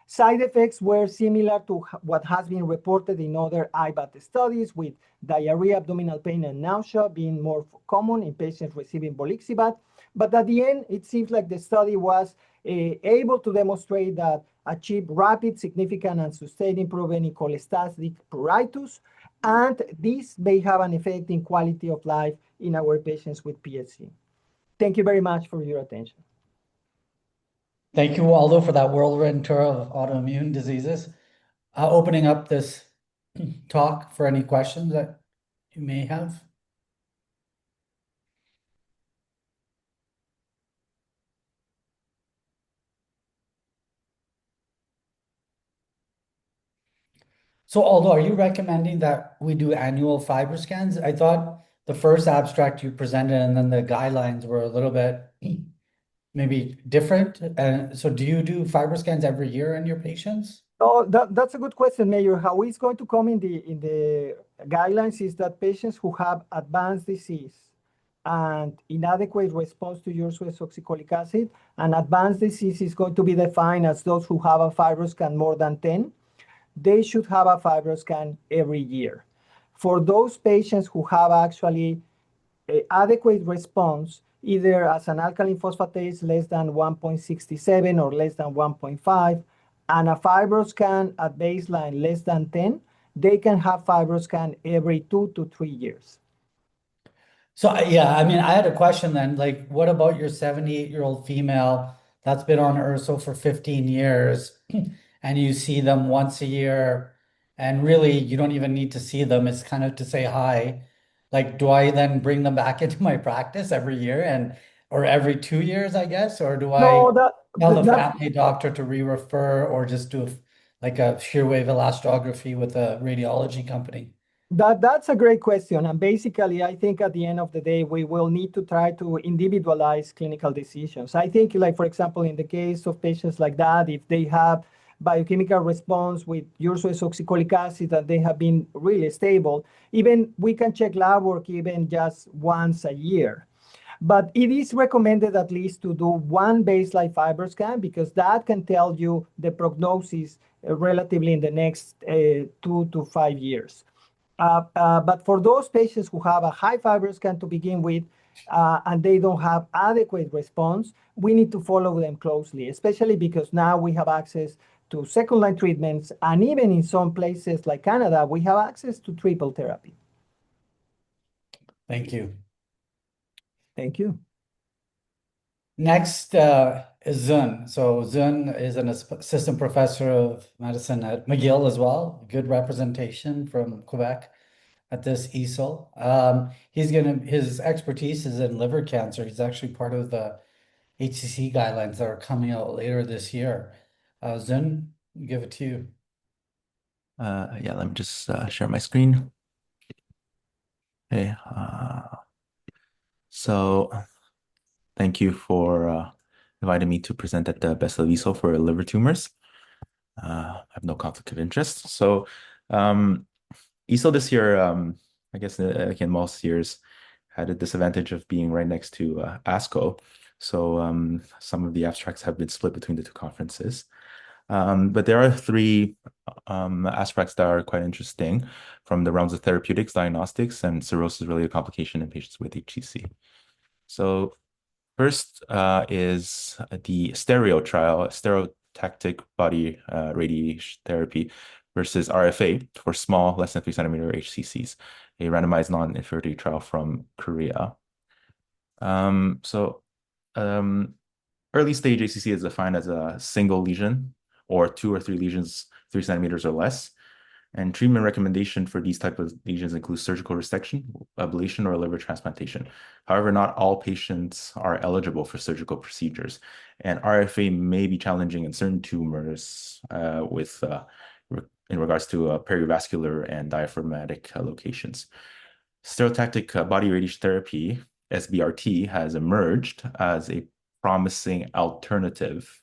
Side effects were similar to what has been reported in other IBAT studies, with diarrhea, abdominal pain, and nausea being more common in patients receiving volixibat. But at the end, it seems like the study was able to demonstrate that achieve rapid, significant, and sustained improvement in cholestatic pruritus, and this may have an effect in quality of life in our patients with PSC. Thank you very much for your attention. Thank you, Aldo, for that whirlwind tour of autoimmune diseases. Opening up this talk for any questions that you may have. So Aldo, are you recommending that we do annual fiber scans? I thought the first abstract you presented and then the guidelines were a little bit maybe different. So do you do fiber scans every year in your patients? Oh, that's a good question, Mayur. How it's going to come in the guidelines is that patients who have advanced disease and inadequate response to usual oxycholic acid, and advanced disease is going to be defined as those who have a fibroscan more than 10. They should have a fibroscan every year. For those patients who have actually an adequate response, either as an alkaline phosphatase less than 1.67 or less than 1.5, and a FibroScan at baseline less than 10, they can have FibroScan every 2 to 3 years. So yeah, I mean, I had a question then, like, what about your 78-year-old female that's been on URSO for 15 years and you see them once a year and really you don't even need to see them, it's kind of to say hi. Like, do I then bring them back into my practice every year or every 2 years, I guess, or do I No, tell the that family doctor to re-refer or just do like a shear wave elastography with a radiology company? that's a great question. And basically, I think at the end of the day, we will need to try to individualize clinical decisions. I think, like, for example, in the case of patients like that, if they have biochemical response with ursodeoxycholic acid and they have been really stable, even we can check lab work even just once a year. But it is recommended at least to do one baseline FibroScan because that can tell you the prognosis relatively in the next 2 to 5 years. But for those patients who have a high FibroScan to begin with, and they don't have adequate response, we need to follow them closely, especially because now we have access to second-line treatments, and even in some places like Canada, we have access to triple therapy. Thank you. Thank you. Next is Xun. So Xun is an assistant professor of medicine at McGill as well. Good representation from Quebec at this EASL. His expertise is in liver cancer. He's actually part of the HCC guidelines that are coming out later this year. Xun, give it to you. Yeah, let me just share my screen. Okay. So thank you for inviting me to present at the Best of EASL for liver tumors. I have no conflict of interest. So EASL this year, I guess like in most years, had a disadvantage of being right next to ASCO. So some of the abstracts have been split between the two conferences. But there are three aspects that are quite interesting from the realms of therapeutics, diagnostics, and cirrhosis-related complication in patients with HCC. So first is the STEREO trial, stereotactic body radiation therapy versus RFA for small, less than 3 centimeter HCCs, a randomized non-inferiority trial from Korea. Early stage HCC is defined as a single lesion or 2 or 3 lesions, 3 centimeters or less. And treatment recommendation for these type of lesions includes surgical resection, ablation, or liver transplantation. However, not all patients are eligible for surgical procedures, and RFA may be challenging in certain tumors in regards to perivascular and diaphragmatic locations. Stereotactic body radiation therapy, SBRT, has emerged as a promising alternative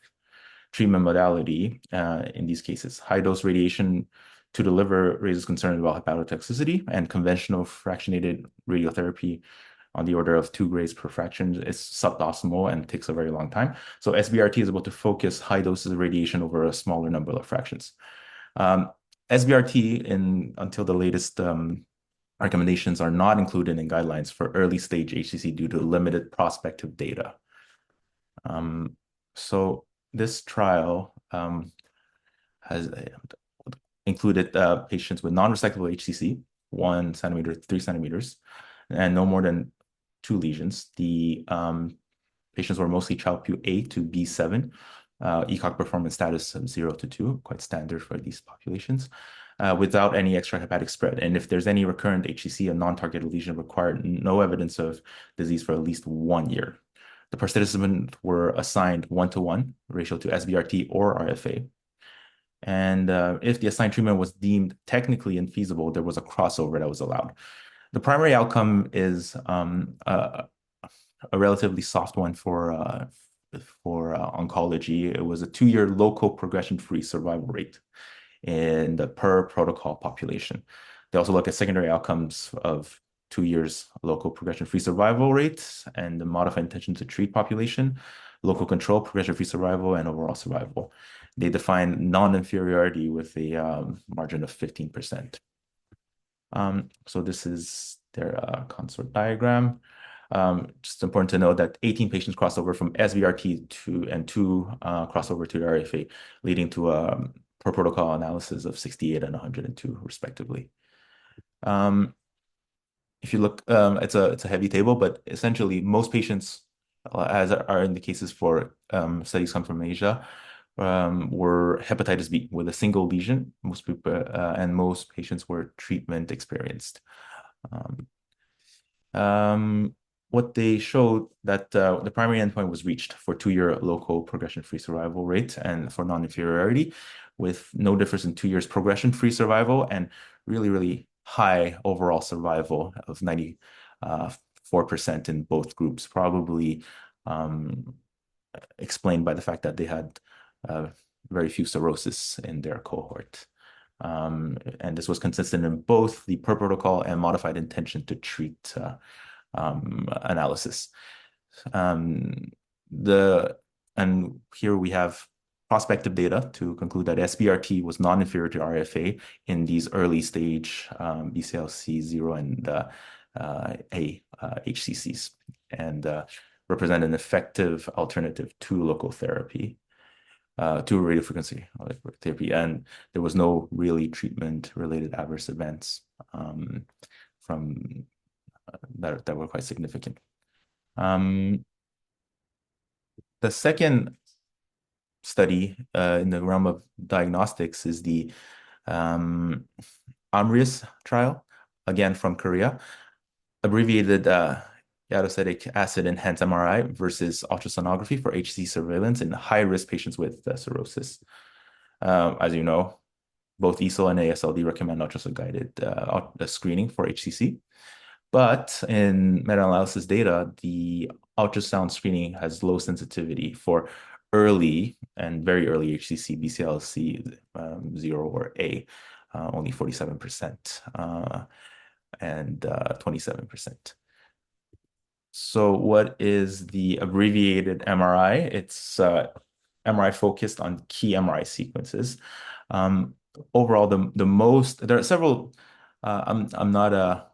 treatment modality in these cases. High-dose radiation to the liver raises concern about hepatotoxicity, and conventional fractionated radiotherapy on the order of 2 grays per fraction is suboptimal and takes a very long time. So SBRT is able to focus high doses of radiation over a smaller number of fractions. SBRT, until the latest recommendations, are not included in guidelines for early stage HCC due to limited prospective data. So this trial has included patients with non-resectable HCC, 1 centimeter, 3 centimeters, and no more than 2 lesions. The patients were mostly Child-Pugh A to B7, ECOG performance status of 0 to 2, quite standard for these populations, without any extrahepatic spread. And if there's any recurrent HCC, a non-targeted lesion required no evidence of disease for at least 1 year. The participants were assigned 1-to-1 ratio to SBRT or RFA. And if the assigned treatment was deemed technically infeasible, there was a crossover that was allowed. The primary outcome is a relatively soft one for oncology. It was a 2-year local progression-free survival rate in the per protocol population. They also look at secondary outcomes of 2 years local progression-free survival rates and the modified intention to treat population, local control, progression-free survival, and overall survival. They define non-inferiority with a margin of 15%. So this is their consort diagram. Just important to note that 18 patients crossed over from SBRT and 2 crossed over to the RFA, leading to a per protocol analysis of 68 and 102 respectively. If you look, it's a heavy table, but essentially most patients, as are in the cases for studies come from Asia, were hepatitis B with a single lesion. Most people and most patients were treatment experienced. What they showed that the primary endpoint was reached for 2-year local progression-free survival rate and for non-inferiority, with no difference in 2 years progression-free survival and really, really high overall survival of 94% in both groups, probably explained by the fact that they had very few cirrhosis in their cohort. And this was consistent in both the per protocol and modified intention to treat analysis. And here we have prospective data to conclude that SBRT was non-inferior to RFA in these early stage BCLC 0 and A HCCs, and represent an effective alternative to local therapy, to radiofrequency therapy, and there was no really treatment-related adverse events from that were quite significant. The second study in the realm of diagnostics is the AMRIUS trial, again from Korea, abbreviated iadocetic acid-enhanced MRI versus ultrasonography for HCC surveillance in high-risk patients with cirrhosis. As you know, both EASL and AASLD recommend ultrasound-guided screening for HCC. But in meta-analysis data, the ultrasound screening has low sensitivity for early and very early HCC, BCLC 0 or A, only 47% and 27%. So what is the abbreviated MRI? It's MRI focused on key MRI sequences. Overall, there are several, I'm not a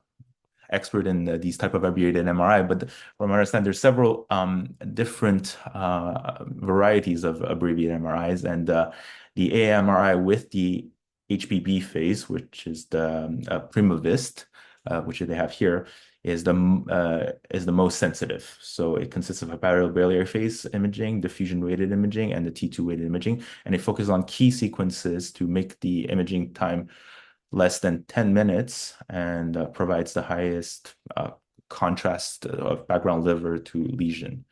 expert in these type of abbreviated MRI, but from what I understand, there's several different varieties of abbreviated MRIs, and the AMRI with the HBB phase, which is the Primavist, which they have here, is the most sensitive. So it consists of hepatobiliary phase imaging, diffusion-weighted imaging, and the T2-weighted imaging, and it focuses on key sequences to make the imaging time less than 10 minutes and provides the highest contrast of background liver to lesion.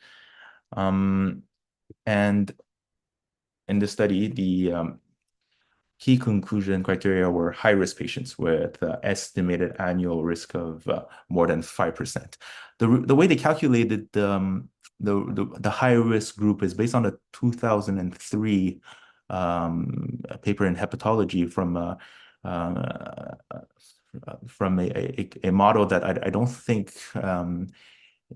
And in the study, the key conclusion criteria were high-risk patients with estimated annual risk of more than 5%. The way they calculated the high-risk group is based on a 2003 paper in hepatology from a model that I don't think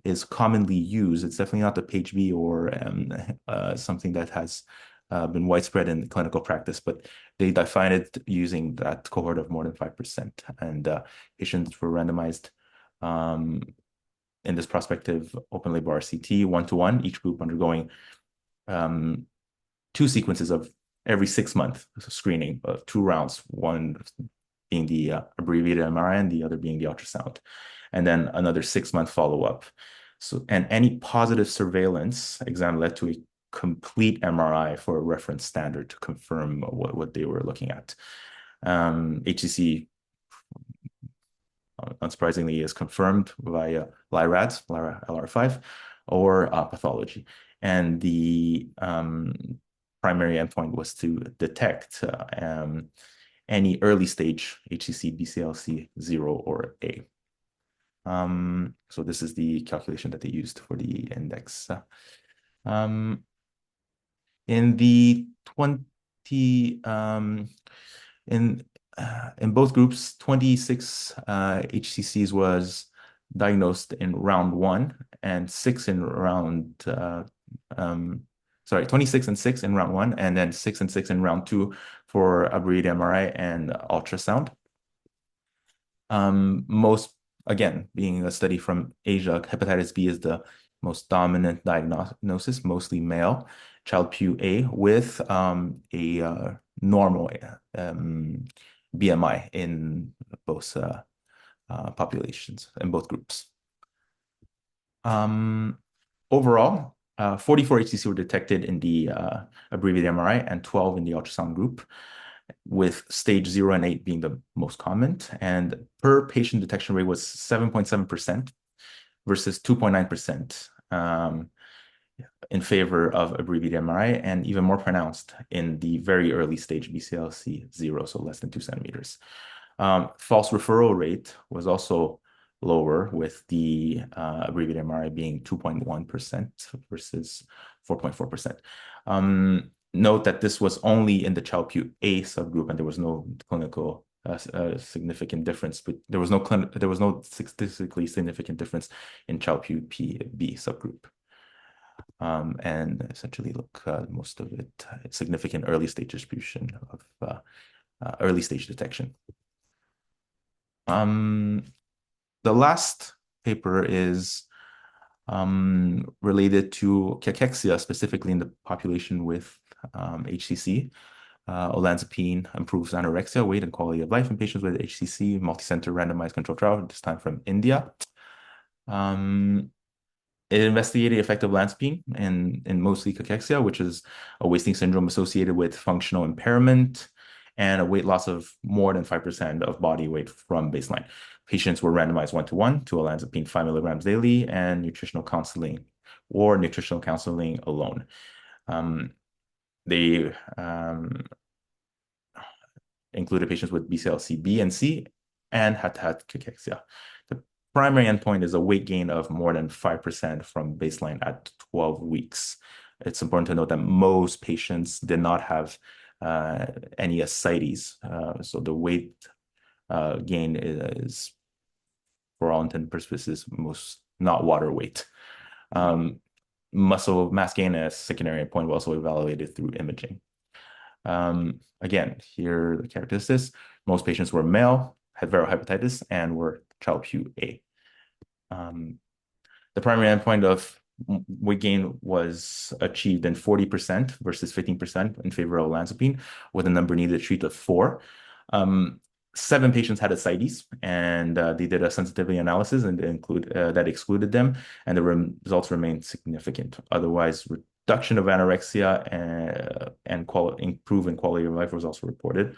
is commonly used. It's definitely not the PageB or something that has been widespread in clinical practice, but they define it using that cohort of more than 5%. And patients were randomized in this prospective open label RCT 1-to-1, each group undergoing 2 sequences of every 6-month screening, 2 rounds, one being the abbreviated MRI and the other being the ultrasound, and then another 6-month follow-up. So, and any positive surveillance exam led to a complete MRI for a reference standard to confirm what they were looking at. HCC, unsurprisingly, is confirmed via LIRADS, LR5, or pathology. And the primary endpoint was to detect any early stage HCC, BCLC 0 or A. So this is the calculation that they used for the index. In the 20 in both groups, 26 HCCs was diagnosed in round 1 and 6 in round 26 and 6 in round 1, and then 6 and 6 in round 2 for abbreviated MRI and ultrasound. Most again, being a study from Asia, hepatitis B is the most dominant diagnosis, mostly male, Child-Pugh A with a normal BMI in both populations, in both groups. Overall, 44 HCC were detected in the abbreviated MRI and 12 in the ultrasound group, with stage 0 and 8 being the most common. And per patient detection rate was 7.7% versus 2.9% in favor of abbreviated MRI, and even more pronounced in the very early stage BCLC 0, so less than 2 centimeters. False referral rate was also lower, with the abbreviated MRI being 2.1% versus 4.4%. Note that this was only in the Child-Pugh A subgroup, and there was no clinical significant difference, but there was no statistically significant difference in Child-Pugh B subgroup. And essentially, look, most of it significant early stage distribution of early stage detection. The last paper is related to cachexia, specifically in the population with HCC. Olanzapine improves anorexia, weight, and quality of life in patients with HCC, multicenter randomized controlled trial, this time from India. It investigated the effect of olanzapine in mostly cachexia, which is a wasting syndrome associated with functional impairment and a weight loss of more than 5% of body weight from baseline. Patients were randomized 1-to-1 to olanzapine 5 milligrams daily and nutritional counseling or nutritional counseling alone. They included patients with BCLC B and C and had cachexia. The primary endpoint is a weight gain of more than 5% from baseline at 12 weeks. It's important to note that most patients did not have any ascites. So the weight gain is, for all intents and purposes, most not water weight. Muscle mass gain as secondary endpoint was also evaluated through imaging. Again, here are the characteristics. Most patients were male, had viral hepatitis, and were Child-Pugh A. The primary endpoint of weight gain was achieved in 40% versus 15% in favor of olanzapine, with a number needed to treat of 4. 7 patients had ascites, and they did a sensitivity analysis and that excluded them, and the results remained significant. Otherwise, reduction of anorexia and improvement in quality of life was also reported.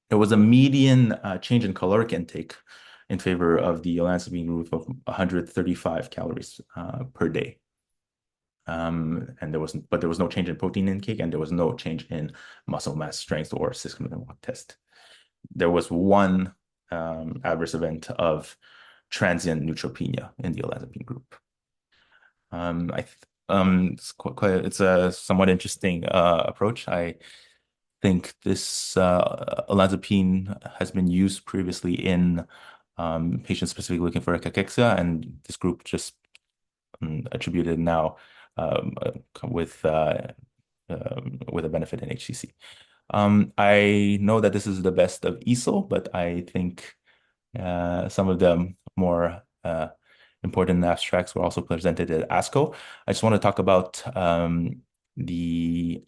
There was a median change in caloric intake in favor of the olanzapine group of 135 calories per day. And there was no change in protein intake, and there was no change in muscle mass strength or 6-minute walk test. There was one adverse event of transient neutropenia in the olanzapine group. It's a somewhat interesting approach. I think this olanzapine has been used previously in patients specifically looking for cachexia, and this group just attributed now with a benefit in HCC. I know that this is the best of EASL, but I think some of the more important abstracts were also presented at ASCO. I just want to talk about the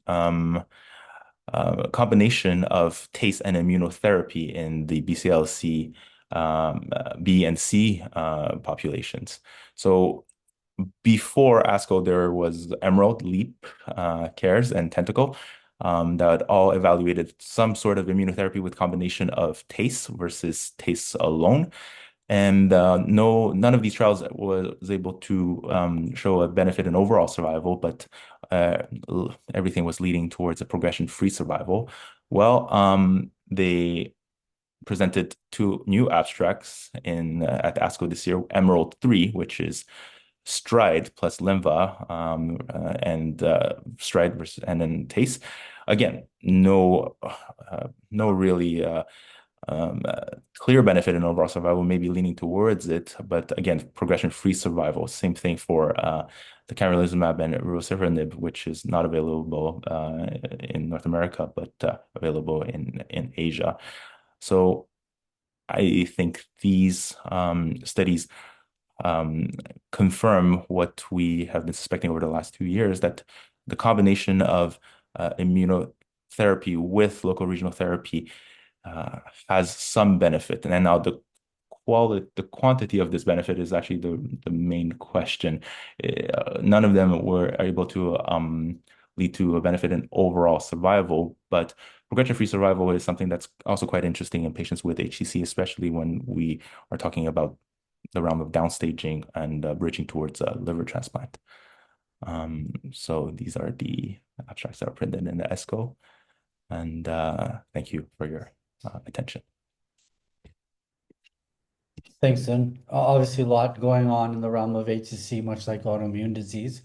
combination of TACE and immunotherapy in the BCLC B and C populations. So before ASCO, there was Emerald, LEAP, CARES, and Tentacle that all evaluated some sort of immunotherapy with combination of TACE versus TACE alone. And none of these trials was able to show a benefit in overall survival, but everything was leading towards a progression-free survival. Well, they presented 2 new abstracts at ASCO this year, Emerald 3, which is STRIDE plus Lenva, and STRIDE versus, and then TACE. Again, no really clear benefit in overall survival, maybe leaning towards it, but again, progression-free survival. Same thing for the camrelizumab and ribociclib, which is not available in North America, but available in Asia. So I think these studies confirm what we have been suspecting over the last 2 years, that the combination of immunotherapy with local regional therapy has some benefit. And then now the quantity of this benefit is actually the main question. None of them were able to lead to a benefit in overall survival, but progression-free survival is something that's also quite interesting in patients with HCC, especially when we are talking about the realm of downstaging and bridging towards liver transplant. So these are the abstracts that are printed in the ESCO, and thank you for your attention. Thanks, Xun. Obviously, a lot going on in the realm of HCC, much like autoimmune disease.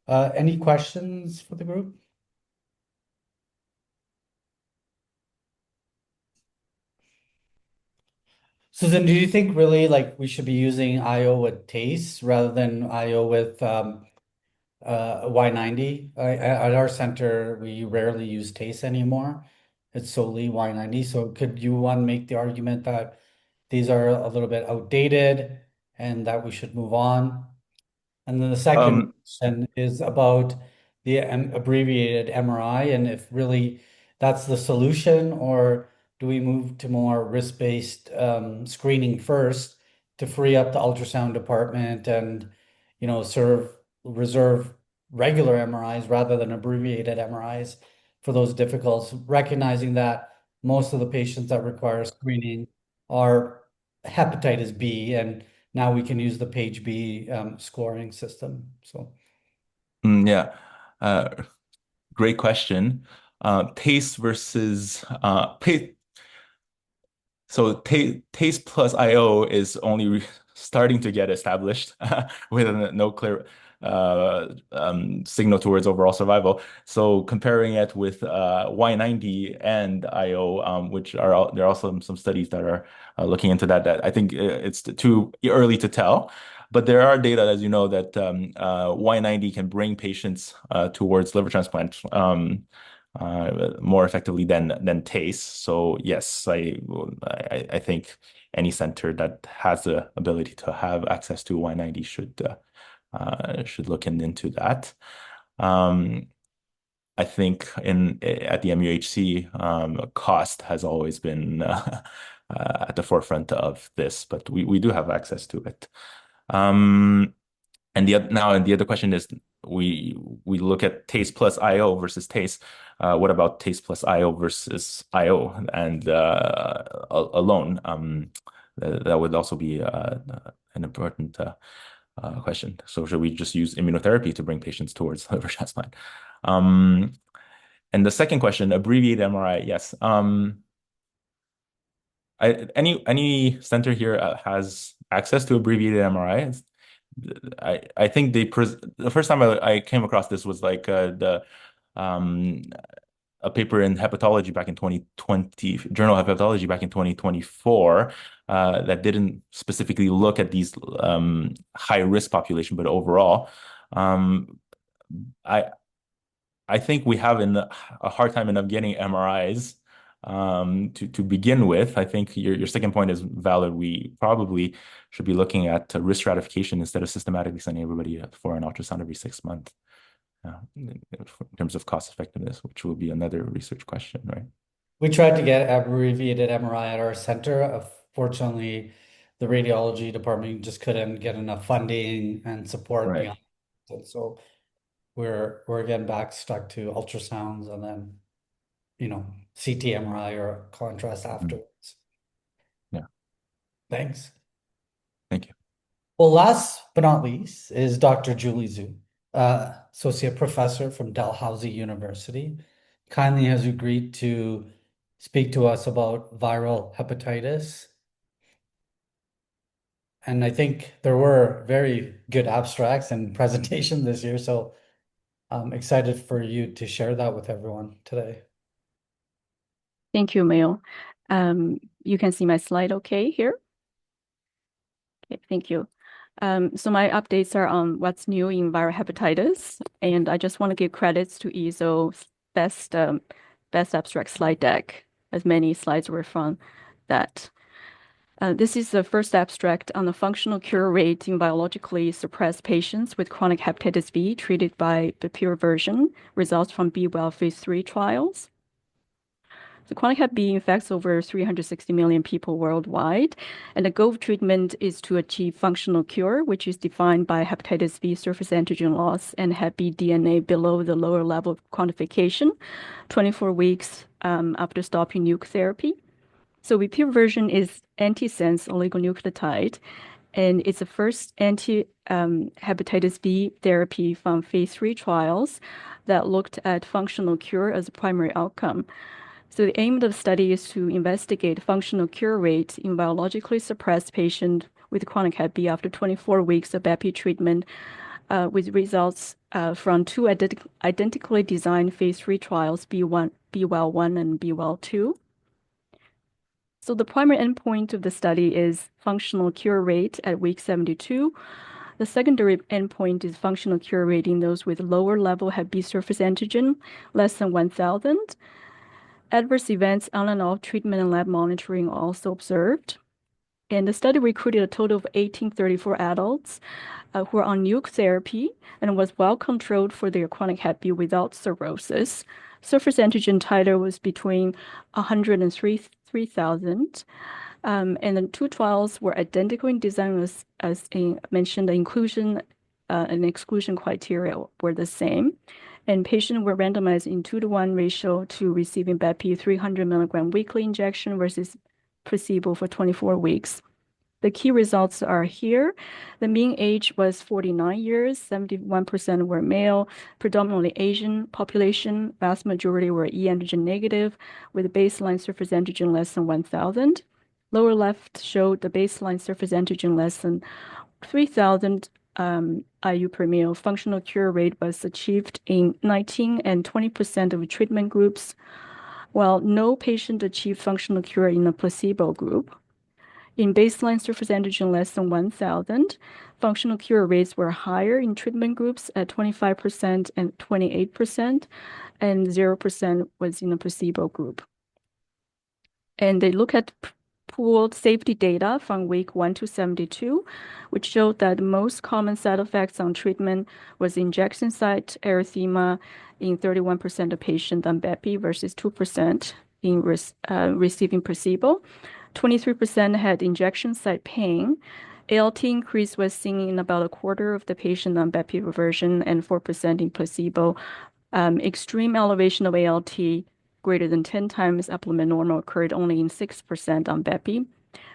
Any questions for the group? Susan, do you think really like we should be using IO with TACE rather than IO with Y90? At our center, we rarely use TACE anymore. It's solely Y90. So could you one make the argument that these are a little bit outdated and that we should move on? And then the second question is about the abbreviated MRI and if really that's the solution, or do we move to more risk-based screening first to free up the ultrasound department and, you know, reserve regular MRIs rather than abbreviated MRIs for those difficult, recognizing that most of the patients that require screening are hepatitis B, and now we can use the page B scoring system. So Yeah, great question. TACE versus so TACE plus IO is only starting to get established with no clear signal towards overall survival. So comparing it with Y90 and IO, which are there are also some studies that are looking into that I think it's too early to tell. But there are data, as you know, that Y90 can bring patients towards liver transplant more effectively than TACE. So yes, I think any center that has the ability to have access to Y90 should look into that. I think at the MUHC, cost has always been at the forefront of this, but we do have access to it. And the other question is we look at TACE plus IO versus TACE. What about TACE plus IO versus IO and alone? That would also be an important question. So should we just use immunotherapy to bring patients towards liver transplant? And the second question, abbreviated MRI, yes. Any center here has access to abbreviated MRI. I think the first time I came across this was like a paper in hepatology back in 2020, Journal of Hepatology back in 2024, that didn't specifically look at these high risk population, but overall, I think we have a hard time enough getting MRIs to begin with. I think your second point is valid. We probably should be looking at risk stratification instead of systematically sending everybody for an ultrasound every 6 months. In terms of cost effectiveness, which will be another research question, right? we tried to get abbreviated MRI at our center. Fortunately, the radiology department just couldn't get enough funding and support beyond it. So we're again stuck to ultrasounds and then, you know, CT MRI or contrast afterwards. Yeah. Thanks. Thank you. Well, last but not least is Dr. Julie Zhu, associate professor from Dalhousie University, kindly has agreed to speak to us about viral hepatitis. And I think there were very good abstracts and presentations this year, so I'm excited for you to share that with everyone today. Thank you, Mayur. You can see my slide okay here? Okay, thank you. So my updates are on what's new in viral hepatitis, and I just want to give credits to EASL's best abstract slide deck, as many slides were from that. This is the first abstract on the functional cure rate in biologically suppressed patients with chronic hepatitis B treated by the pure version, results from B-Well phase 3 trials. So chronic hep B infects over 360 million people worldwide, and the goal of treatment is to achieve functional cure, which is defined by hepatitis B surface antigen loss and hep B DNA below the lower level of quantification, 24 weeks after stopping nuke therapy. So pure version is antisense oligonucleotide, and it's the first anti-hepatitis B therapy from phase 3 trials that looked at functional cure as a primary outcome. So the aim of the study is to investigate functional cure rate in biologically suppressed patients with chronic hep B after 24 weeks of BEPI treatment, with results from two identically designed phase 3 trials, B-Well-1 and B-Well-2. So the primary endpoint of the study is functional cure rate at week 72. The secondary endpoint is functional cure rate in those with lower level hep B surface antigen, less than 1,000. Adverse events on and off treatment and lab monitoring are also observed. And the study recruited a total of 1,834 adults who were on nuke therapy and was well controlled for their chronic hep B without cirrhosis. Surface antigen titer was between 100 and 3,000. And the two trials were identical in design as mentioned, the inclusion and exclusion criteria were the same. And patients were randomized in 2-to-1 ratio to receiving BEPI 300 milligram weekly injection versus placebo for 24 weeks. The key results are here. The mean age was 49 years, 71% were male, predominantly Asian population. Vast majority were E antigen negative with a baseline surface antigen less than 1,000. Lower left showed the baseline surface antigen less than 3,000 IU per ml. Functional cure rate was achieved in 19 and 20% of treatment groups, while no patient achieved functional cure in the placebo group. In baseline surface antigen less than 1,000, functional cure rates were higher in treatment groups at 25% and 28%, and 0% was in the placebo group. And they look at pooled safety data from week 1 to 72, which showed that the most common side effects on treatment was injection site erythema in 31% of patients on BEPI versus 2% in receiving placebo. 23% had injection site pain. ALT increase was seen in about a quarter of the patient on BEPI version and 4% in placebo. Extreme elevation of ALT greater than 10 times upper limit normal occurred only in 6% on BEPI.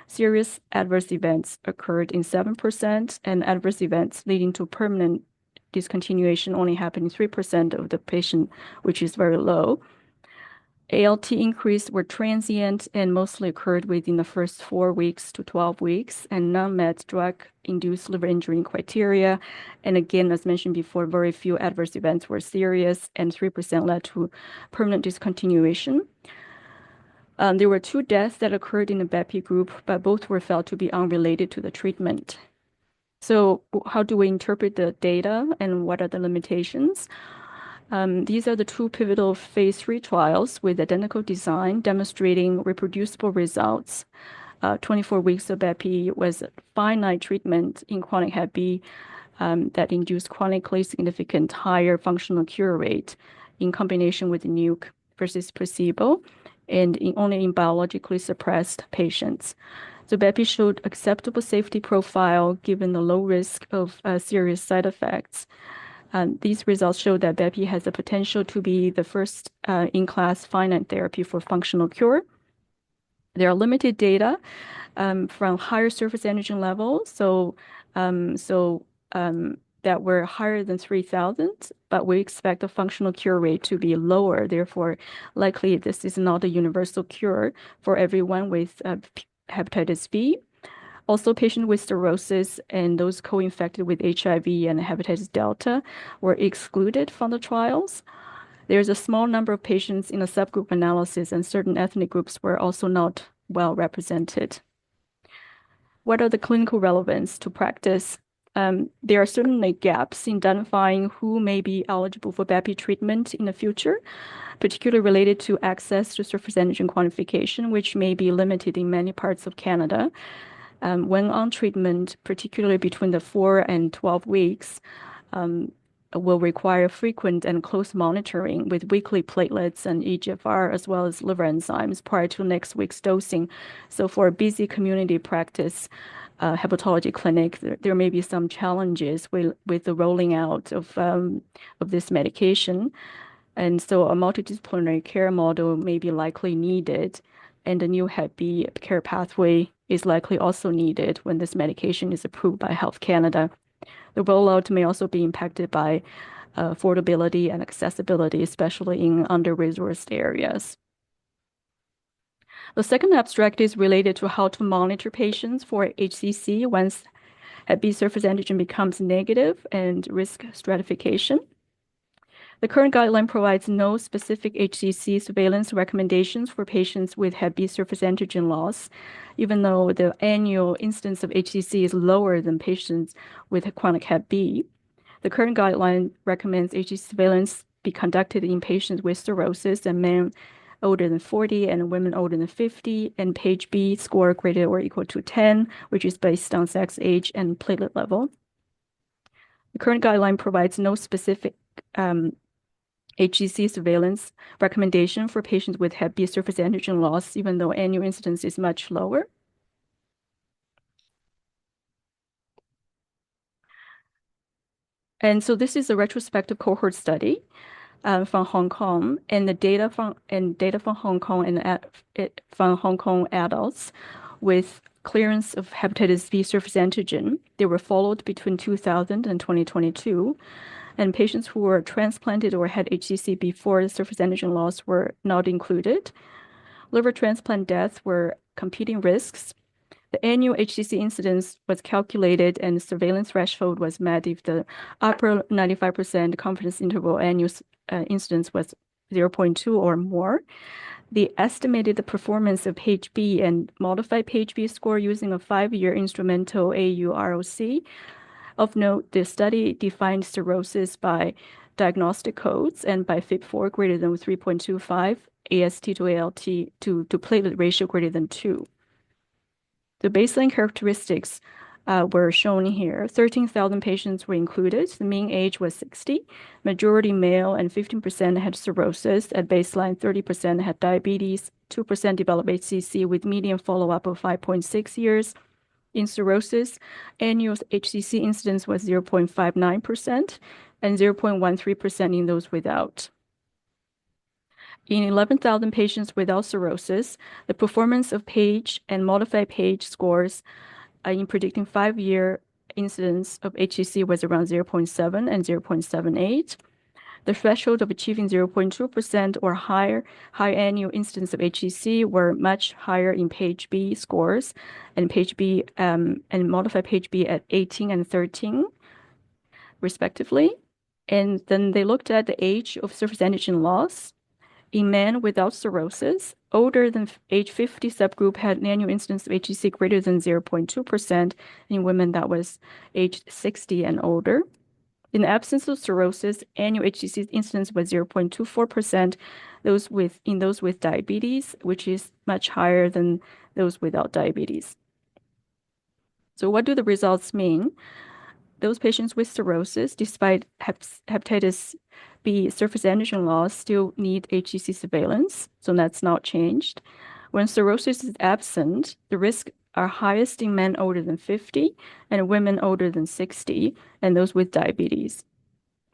Serious adverse events occurred in 7%, and adverse events leading to permanent discontinuation only happened in 3% of the patient, which is very low. ALT increase were transient and mostly occurred within the first 4 weeks to 12 weeks, and none met drug-induced liver injury criteria. And again, as mentioned before, very few adverse events were serious, and 3% led to permanent discontinuation. There were 2 deaths that occurred in the BEPI group, but both were felt to be unrelated to the treatment. So how do we interpret the data, and what are the limitations? These are the 2 pivotal phase 3 trials with identical design demonstrating reproducible results. 24 weeks of BEPI was a finite treatment in chronic hep B that induced chronically significant higher functional cure rate in combination with nuke versus placebo, and only in biologically suppressed patients. So BEPI showed acceptable safety profile given the low risk of serious side effects. These results show that BEPI has the potential to be the first in-class finite therapy for functional cure. There are limited data from higher surface antigen levels, that were higher than 3,000, but we expect the functional cure rate to be lower. Therefore, likely this is not a universal cure for everyone with hepatitis B. Also, patients with cirrhosis and those co-infected with HIV and hepatitis delta were excluded from the trials. There's a small number of patients in a subgroup analysis, and certain ethnic groups were also not well represented. What are the clinical relevance to practice? There are certainly gaps in identifying who may be eligible for BEPI treatment in the future, particularly related to access to surface antigen quantification, which may be limited in many parts of Canada. When on treatment, particularly between the 4 and 12 weeks, will require frequent and close monitoring with weekly platelets and eGFR, as well as liver enzymes prior to next week's dosing. So for a busy community practice hepatology clinic, there may be some challenges with the rolling out of this medication. And so a multidisciplinary care model may be likely needed, and a new Hep B care pathway is likely also needed when this medication is approved by Health Canada. The rollout may also be impacted by affordability and accessibility, especially in under-resourced areas. The second abstract is related to how to monitor patients for HCC once Hep B surface antigen becomes negative and risk stratification. The current guideline provides no specific HCC surveillance recommendations for patients with Hep B surface antigen loss, even though the annual incidence of HCC is lower than patients with chronic Hep B. The current guideline recommends HCC surveillance be conducted in patients with cirrhosis and men older than 40 and women older than 50, and page B score greater or equal to 10, which is based on sex, age, and platelet level. The current guideline provides no specific HCC surveillance recommendation for patients with Hep B surface antigen loss, even though annual incidence is much lower. And so this is a retrospective cohort study from Hong Kong, and the data from Hong Kong and from Hong Kong adults with clearance of hepatitis B surface antigen. They were followed between 2000 and 2022. And patients who were transplanted or had HCC before the surface antigen loss were not included. Liver transplant deaths were competing risks. The annual HCC incidence was calculated and the surveillance threshold was met if the upper 95% confidence interval annual incidence was 0.2 or more. They estimated the performance of page B and modified page B score using a 5-year instrumental AU-ROC. Of note, the study defined cirrhosis by diagnostic codes and by FIB4 greater than 3.25, AST to ALT to platelet ratio greater than 2. The baseline characteristics were shown here. 13,000 patients were included. The mean age was 60, majority male, and 15% had cirrhosis. At baseline, 30% had diabetes, 2% developed HCC with median follow-up of 5.6 years. In cirrhosis, annual HCC incidence was 0.59% and 0.13% in those without. In 11,000 patients without cirrhosis, the performance of page and modified page scores in predicting 5-year incidence of HCC was around 0.7 and 0.78. The threshold of achieving 0.2% or higher annual incidence of HCC were much higher in page B scores and page B and modified page B at 18 and 13, respectively. And then they looked at the age of surface antigen loss. In men without cirrhosis, older than age 50 subgroup had an annual incidence of HCC greater than 0.2%. In women, that was aged 60 and older. In the absence of cirrhosis, annual HCC incidence was 0.24%, in those with diabetes, which is much higher than those without diabetes. So what do the results mean? Those patients with cirrhosis, despite hepatitis B surface antigen loss, still need HCC surveillance, so that's not changed. When cirrhosis is absent, the risks are highest in men older than 50 and women older than 60, and those with diabetes.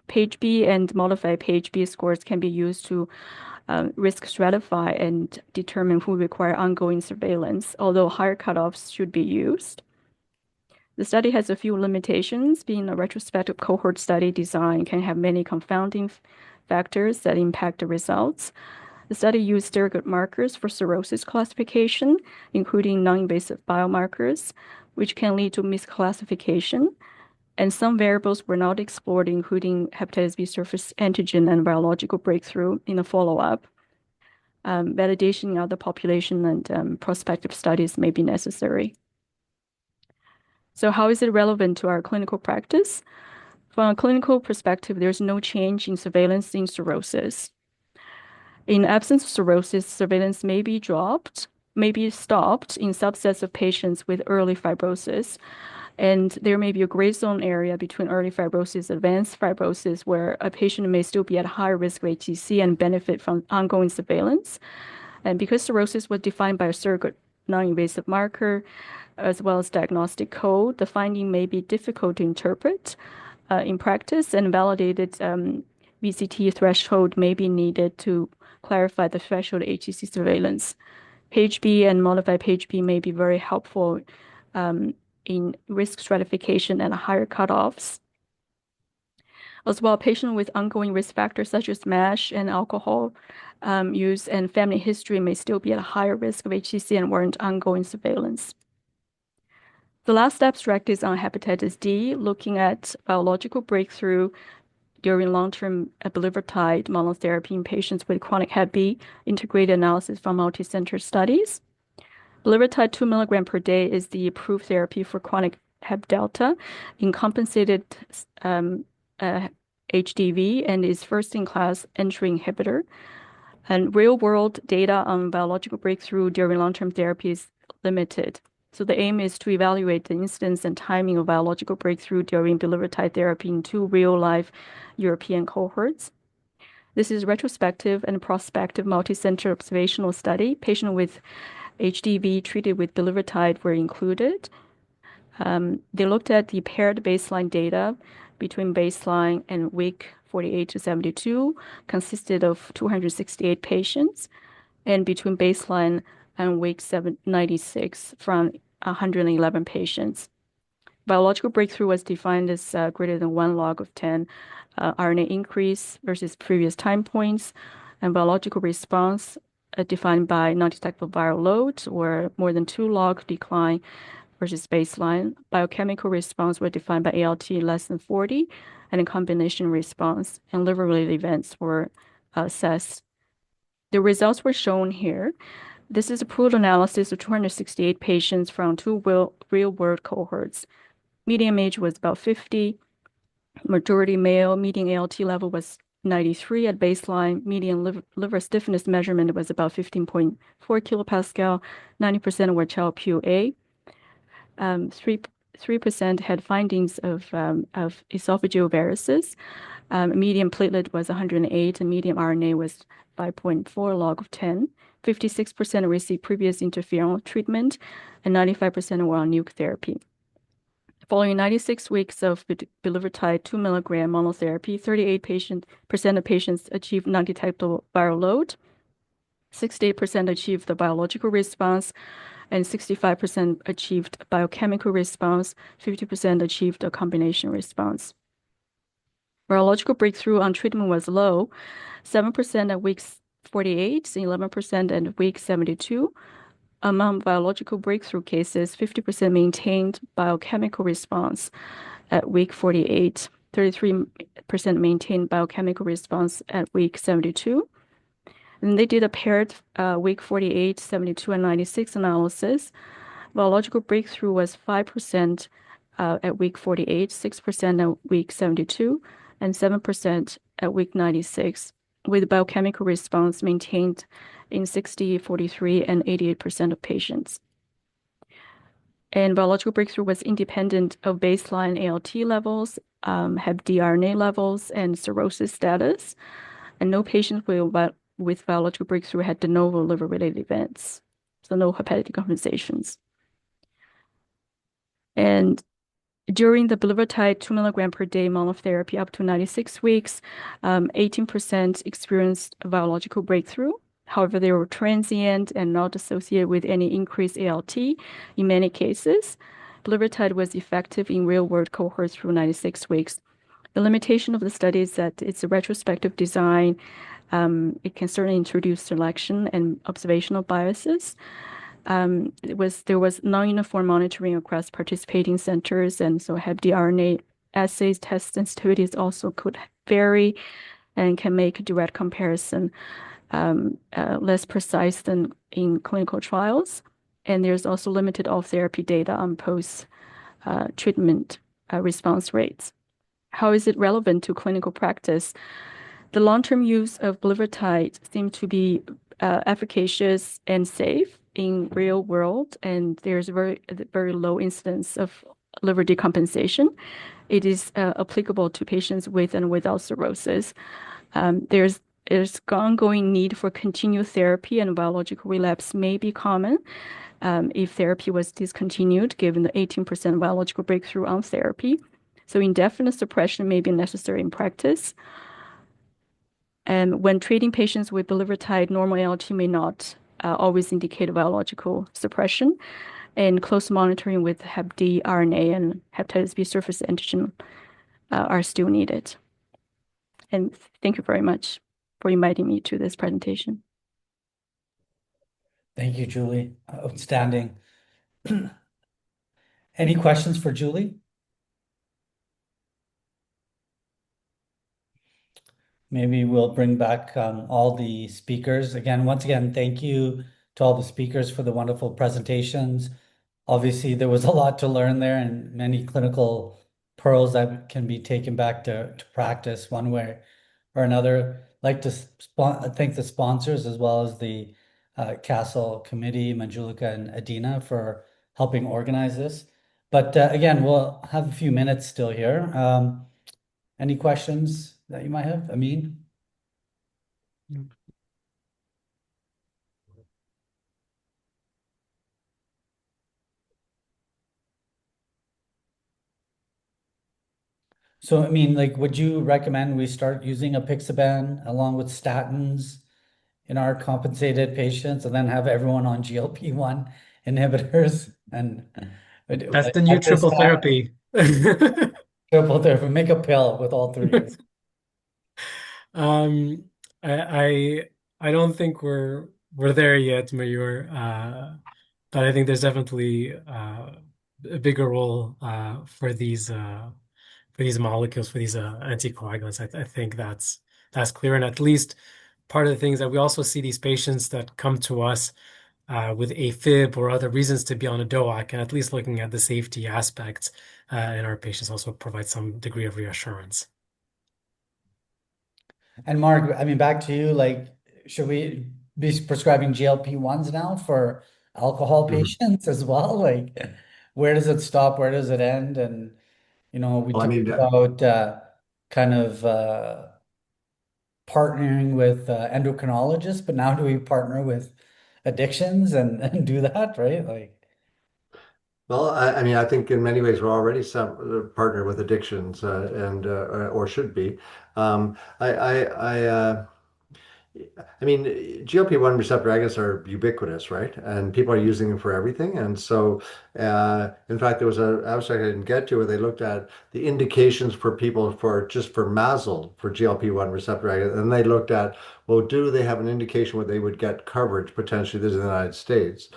Page B and modified page B scores can be used to risk stratify and determine who require ongoing surveillance, although higher cutoffs should be used. The study has a few limitations. Being a retrospective cohort study design can have many confounding factors that impact the results. The study used surrogate markers for cirrhosis classification, including non-invasive biomarkers, which can lead to misclassification. And some variables were not explored, including hepatitis B surface antigen and virological breakthrough in the follow-up. Validation in other population and prospective studies may be necessary. So how is it relevant to our clinical practice? From a clinical perspective, there's no change in surveillance in cirrhosis. In absence of cirrhosis, surveillance may be stopped in subsets of patients with early fibrosis. And there may be a gray zone area between early fibrosis, advanced fibrosis, where a patient may still be at high risk of HCC and benefit from ongoing surveillance. And because cirrhosis was defined by a surrogate non-invasive marker, as well as diagnostic code, the finding may be difficult to interpret in practice, and validated VCT threshold may be needed to clarify the threshold HCC surveillance. Page B and modified page B may be very helpful in risk stratification and higher cutoffs. As well, patients with ongoing risk factors such as MASH and alcohol use and family history may still be at a higher risk of HCC and warrant ongoing surveillance. The last abstract is on hepatitis D, looking at biological breakthrough during long-term bulevirtide monotherapy in patients with chronic hep B, integrated analysis from multi-center studies. Bulevirtide 2 mg per day is the approved therapy for chronic hep delta in compensated HDV and is first-in-class entry inhibitor. And real-world data on biological breakthrough during long-term therapy is limited. So the aim is to evaluate the incidence and timing of biological breakthrough during bulevirtide therapy in 2 real-life European cohorts. This is retrospective and prospective multi-center observational study. Patients with HDV treated with bulevirtide were included. They looked at the paired baseline data between baseline and week 48 to 72, consisted of 268 patients, and between baseline and week 96 from 111 patients. Biological breakthrough was defined as greater than 1 log of 10 RNA increase versus previous time points, and biological response defined by non-detectable viral load or more than 2 log decline versus baseline. Biochemical response were defined by ALT less than 40, and a combination response and liver-related events were assessed. The results were shown here. This is a pooled analysis of 268 patients from 2 real-world cohorts. Median age was about 50, majority male, median ALT level was 93 at baseline, median liver stiffness measurement was about 15.4 kilopascal, 90% were Child-Pugh-A. 3% had findings of esophageal varices. Median platelet was 108, and median RNA was 5.4 log of 10. 56% received previous interferon treatment, and 95% were on nuke therapy. Following 96 weeks of bulevirtide 2 mg monotherapy, 38% of patients achieved non-detectable viral load, 68% achieved the biological response, and 65% achieved biochemical response, 50% achieved a combination response. Virological breakthrough on treatment was low, 7% at week 48, 11% at week 72. Among biological breakthrough cases, 50% maintained biochemical response at week 48, 33% maintained biochemical response at week 72. And they did a paired week 48, 72, and 96 analysis. Biological breakthrough was 5% at week 48, 6% at week 72, and 7% at week 96, with biochemical response maintained in 60, 43, and 88% of patients. And biological breakthrough was independent of baseline ALT levels, hep DNA levels, and cirrhosis status. And no patients with biological breakthrough had de novo liver-related events, so no hepatic decompensations. And during the bulevirtide 2 mg per day monotherapy up to 96 weeks, 18% experienced a biological breakthrough. However, they were transient and not associated with any increased ALT in many cases. Bulevirtide was effective in real-world cohorts through 96 weeks. The limitation of the study is that it's a retrospective design. It can certainly introduce selection and observational biases. There was non-uniform monitoring across participating centers, and so hep DNA assays test sensitivities also could vary and can make a direct comparison less precise than in clinical trials. And there's also limited off-therapy data on post treatment response rates. How is it relevant to clinical practice? The long-term use of bulevirtide seems to be efficacious and safe in real world, and there's very low incidence of liver decompensation. It is applicable to patients with and without cirrhosis. There's ongoing need for continued therapy, and biological relapse may be common if therapy was discontinued, given the 18% biological breakthrough on therapy. So indefinite suppression may be necessary in practice. And when treating patients with bulevirtide, normal ALT may not always indicate biological suppression, and close monitoring with Hep D, RNA, and hepatitis B surface antigen are still needed. And thank you very much for inviting me to this presentation. Thank you, Julie. Outstanding. Any questions for Julie? Maybe we'll bring back all the speakers. Once again, thank you to all the speakers for the wonderful presentations. Obviously, there was a lot to learn there and many clinical pearls that can be taken back to practice one way or another. I'd like to thank the sponsors as well as the CASL committee, Manjulika and Adina, for helping organize this. But again, we'll have a few minutes still here. Any questions that you might have, Amine? So, I mean, like, would you recommend we start using apixaban along with statins in our compensated patients and then have everyone on GLP-1 inhibitors? And That's the new triple therapy. Triple therapy, make a pill with all three. I don't think we're there yet, Mayur. But I think there's definitely a bigger role for these molecules, for these anticoagulants. I think that's clear, and at least part of the things that we also see these patients that come to us with AFib or other reasons to be on a DOAC, and at least looking at the safety aspects in our patients also provides some degree of reassurance. And Mark, I mean, back to you, like, should we be prescribing GLP-1s now for alcohol patients as well? Like, where does it stop? Where does it end? And, we talked about kind of partnering with endocrinologists, but now do we partner with addictions and do that, right? Like, Well, I mean, I think in many ways we're already some partner with addictions, and or should be. Um, I, I, I, I mean, GLP-1 receptor agonists are ubiquitous, right? And people are using them for everything. And so, in fact, there was an abstract I didn't get to where they looked at the indications for people for just for MASL for GLP-1 receptor agonists, and they looked at, well, do they have an indication where they would get coverage potentially? This is in the United States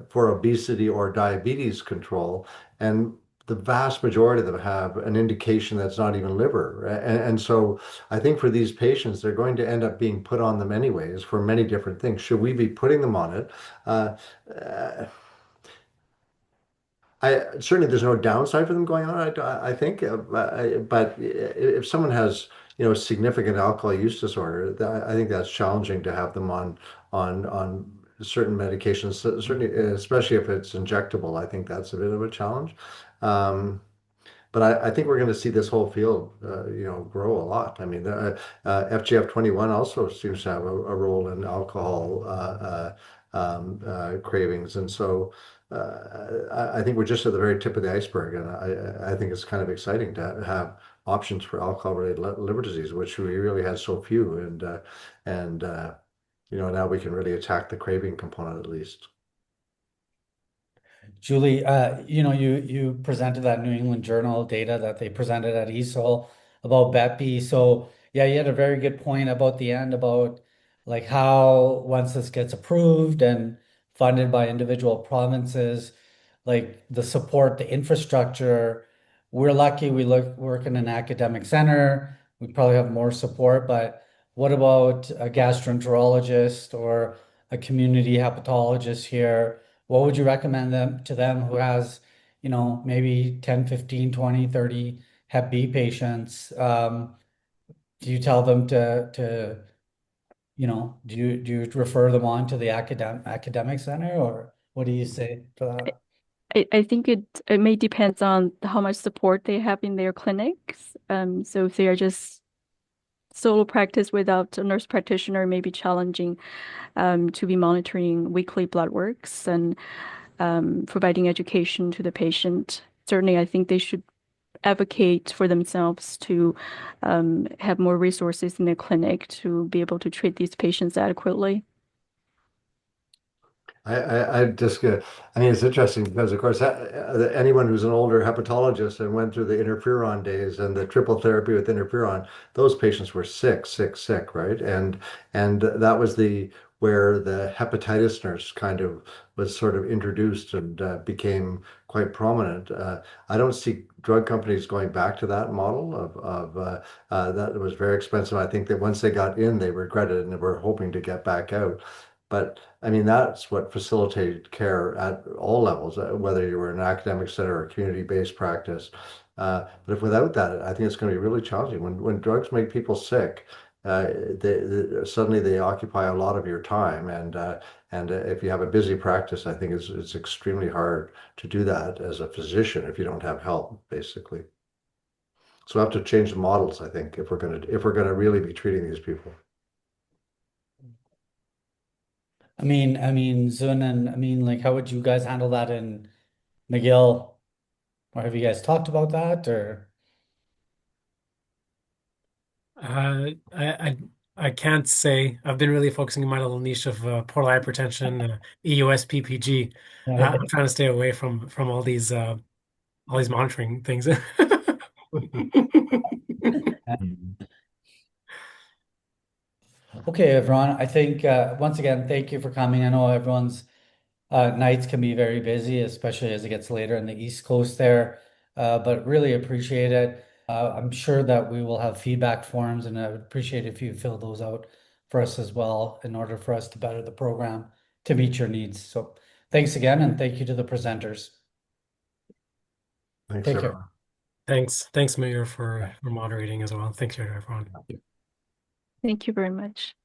for obesity or diabetes control, and the vast majority of them have an indication that's not even liver. And so I think for these patients, they're going to end up being put on them anyways for many different things. Should we be putting them on it? Certainly there's no downside for them going on. I think, but if someone has significant alcohol use disorder, I think that's challenging to have them on certain medications. Certainly, especially if it's injectable, I think that's a bit of a challenge. But I think we're going to see this whole field, grow a lot. I mean, FGF21 also seems to have a role in alcohol cravings, and so I think we're just at the very tip of the iceberg, and I think it's kind of exciting to have options for alcohol-related liver disease, which we really had so few, and now we can really attack the craving component at least. Julie, you presented that New England Journal data that they presented at EASL about BEPI. So yeah, you had a very good point about the end about like how once this gets approved and funded by individual provinces, like the support, the infrastructure. We're lucky we work in an academic center. We probably have more support, but what about a gastroenterologist or a community hepatologist here? What would you recommend to them who has, you know, maybe 10, 15, 20, 30 Hep B patients, do you tell them to, you know, do you refer them on to the academic center, or what do you say for that? I think it may depend on how much support they have in their clinics. So if they are just solo practice without a nurse practitioner, it may be challenging to be monitoring weekly blood works and providing education to the patient. Certainly, I think they should advocate for themselves to have more resources in their clinic to be able to treat these patients adequately. I just I mean, it's interesting because, of course, anyone who's an older hepatologist and went through the interferon days and the triple therapy with interferon, those patients were sick, sick, sick, right? And that was the where the hepatitis nurse kind of was sort of introduced and became quite prominent. I don't see drug companies going back to that model of that was very expensive. I think that once they got in, they regretted it and were hoping to get back out. But I mean, that's what facilitated care at all levels, whether you were in an academic center or community-based practice. But if without that, I think it's going to be really challenging. When drugs make people sick, suddenly they occupy a lot of your time, and if you have a busy practice, I think it's extremely hard to do that as a physician if you don't have help, basically. So we have to change the models, I think, if we're gonna really be treating these people. Xun, and like, how would you guys handle that in McGill? Or have you guys talked about that, or? I can't say. I've been really focusing on my little niche of portal hypertension, EUS, PPG. I'm trying to stay away from all these monitoring things. Okay, everyone. I think once again, thank you for coming. I know everyone's nights can be very busy, especially as it gets later in the East Coast there. But really appreciate it. I'm sure that we will have feedback forms, and I would appreciate if you fill those out for us as well in order for us to better the program to meet your needs. So thanks again, and thank you to the presenters. Thanks, Take care. everyone. Thanks, Mayur, for moderating as well. Thanks to everyone. Thank you very much.